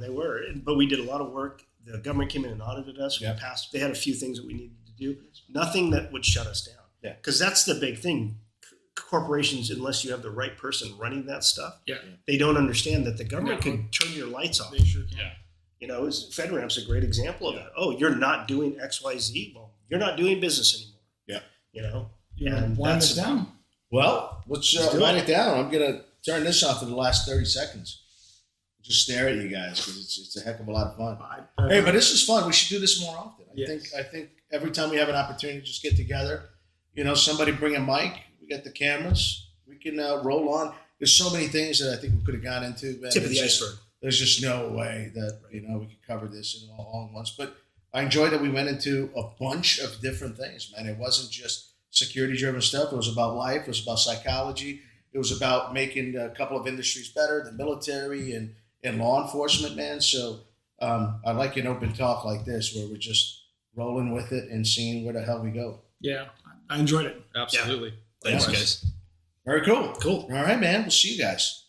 But we did a lot of work. The government came in and audited us. We passed. They had a few things that we needed to do. Nothing that would shut us down. Yeah. Because that's the big thing. Corporations, unless you have the right person running that stuff, they don't understand that the government could turn your lights off. They sure can. Yeah. You know, FedRAMP's a great example of that. Oh, you're not doing X, Y, Z. Well, you're not doing business anymore. Yeah. You know, And wind this down. Well, let's wind it down. I'm gonna turn this off in the last 30 seconds. Just stare at you guys because it's a heck of a lot of fun. Hey, but this is fun. We should do this more often. I think every time we have an opportunity to just get together, you know, somebody bring a mic. We got the cameras. We can roll on. There's so many things that I think we could have gone into. Tip of the iceberg. There's just no way that we could cover this in all at once. But I enjoyed that we went into a bunch of different things, man. It wasn't just security-driven stuff. It was about life. It was about psychology. It was about making a couple of industries better, the military and law enforcement, man. So I like an open talk like this where we're just rolling with it and seeing where the hell we go. Yeah, I enjoyed it. Absolutely. Thanks, guys. Very cool. Cool. All right, man. We'll see you guys.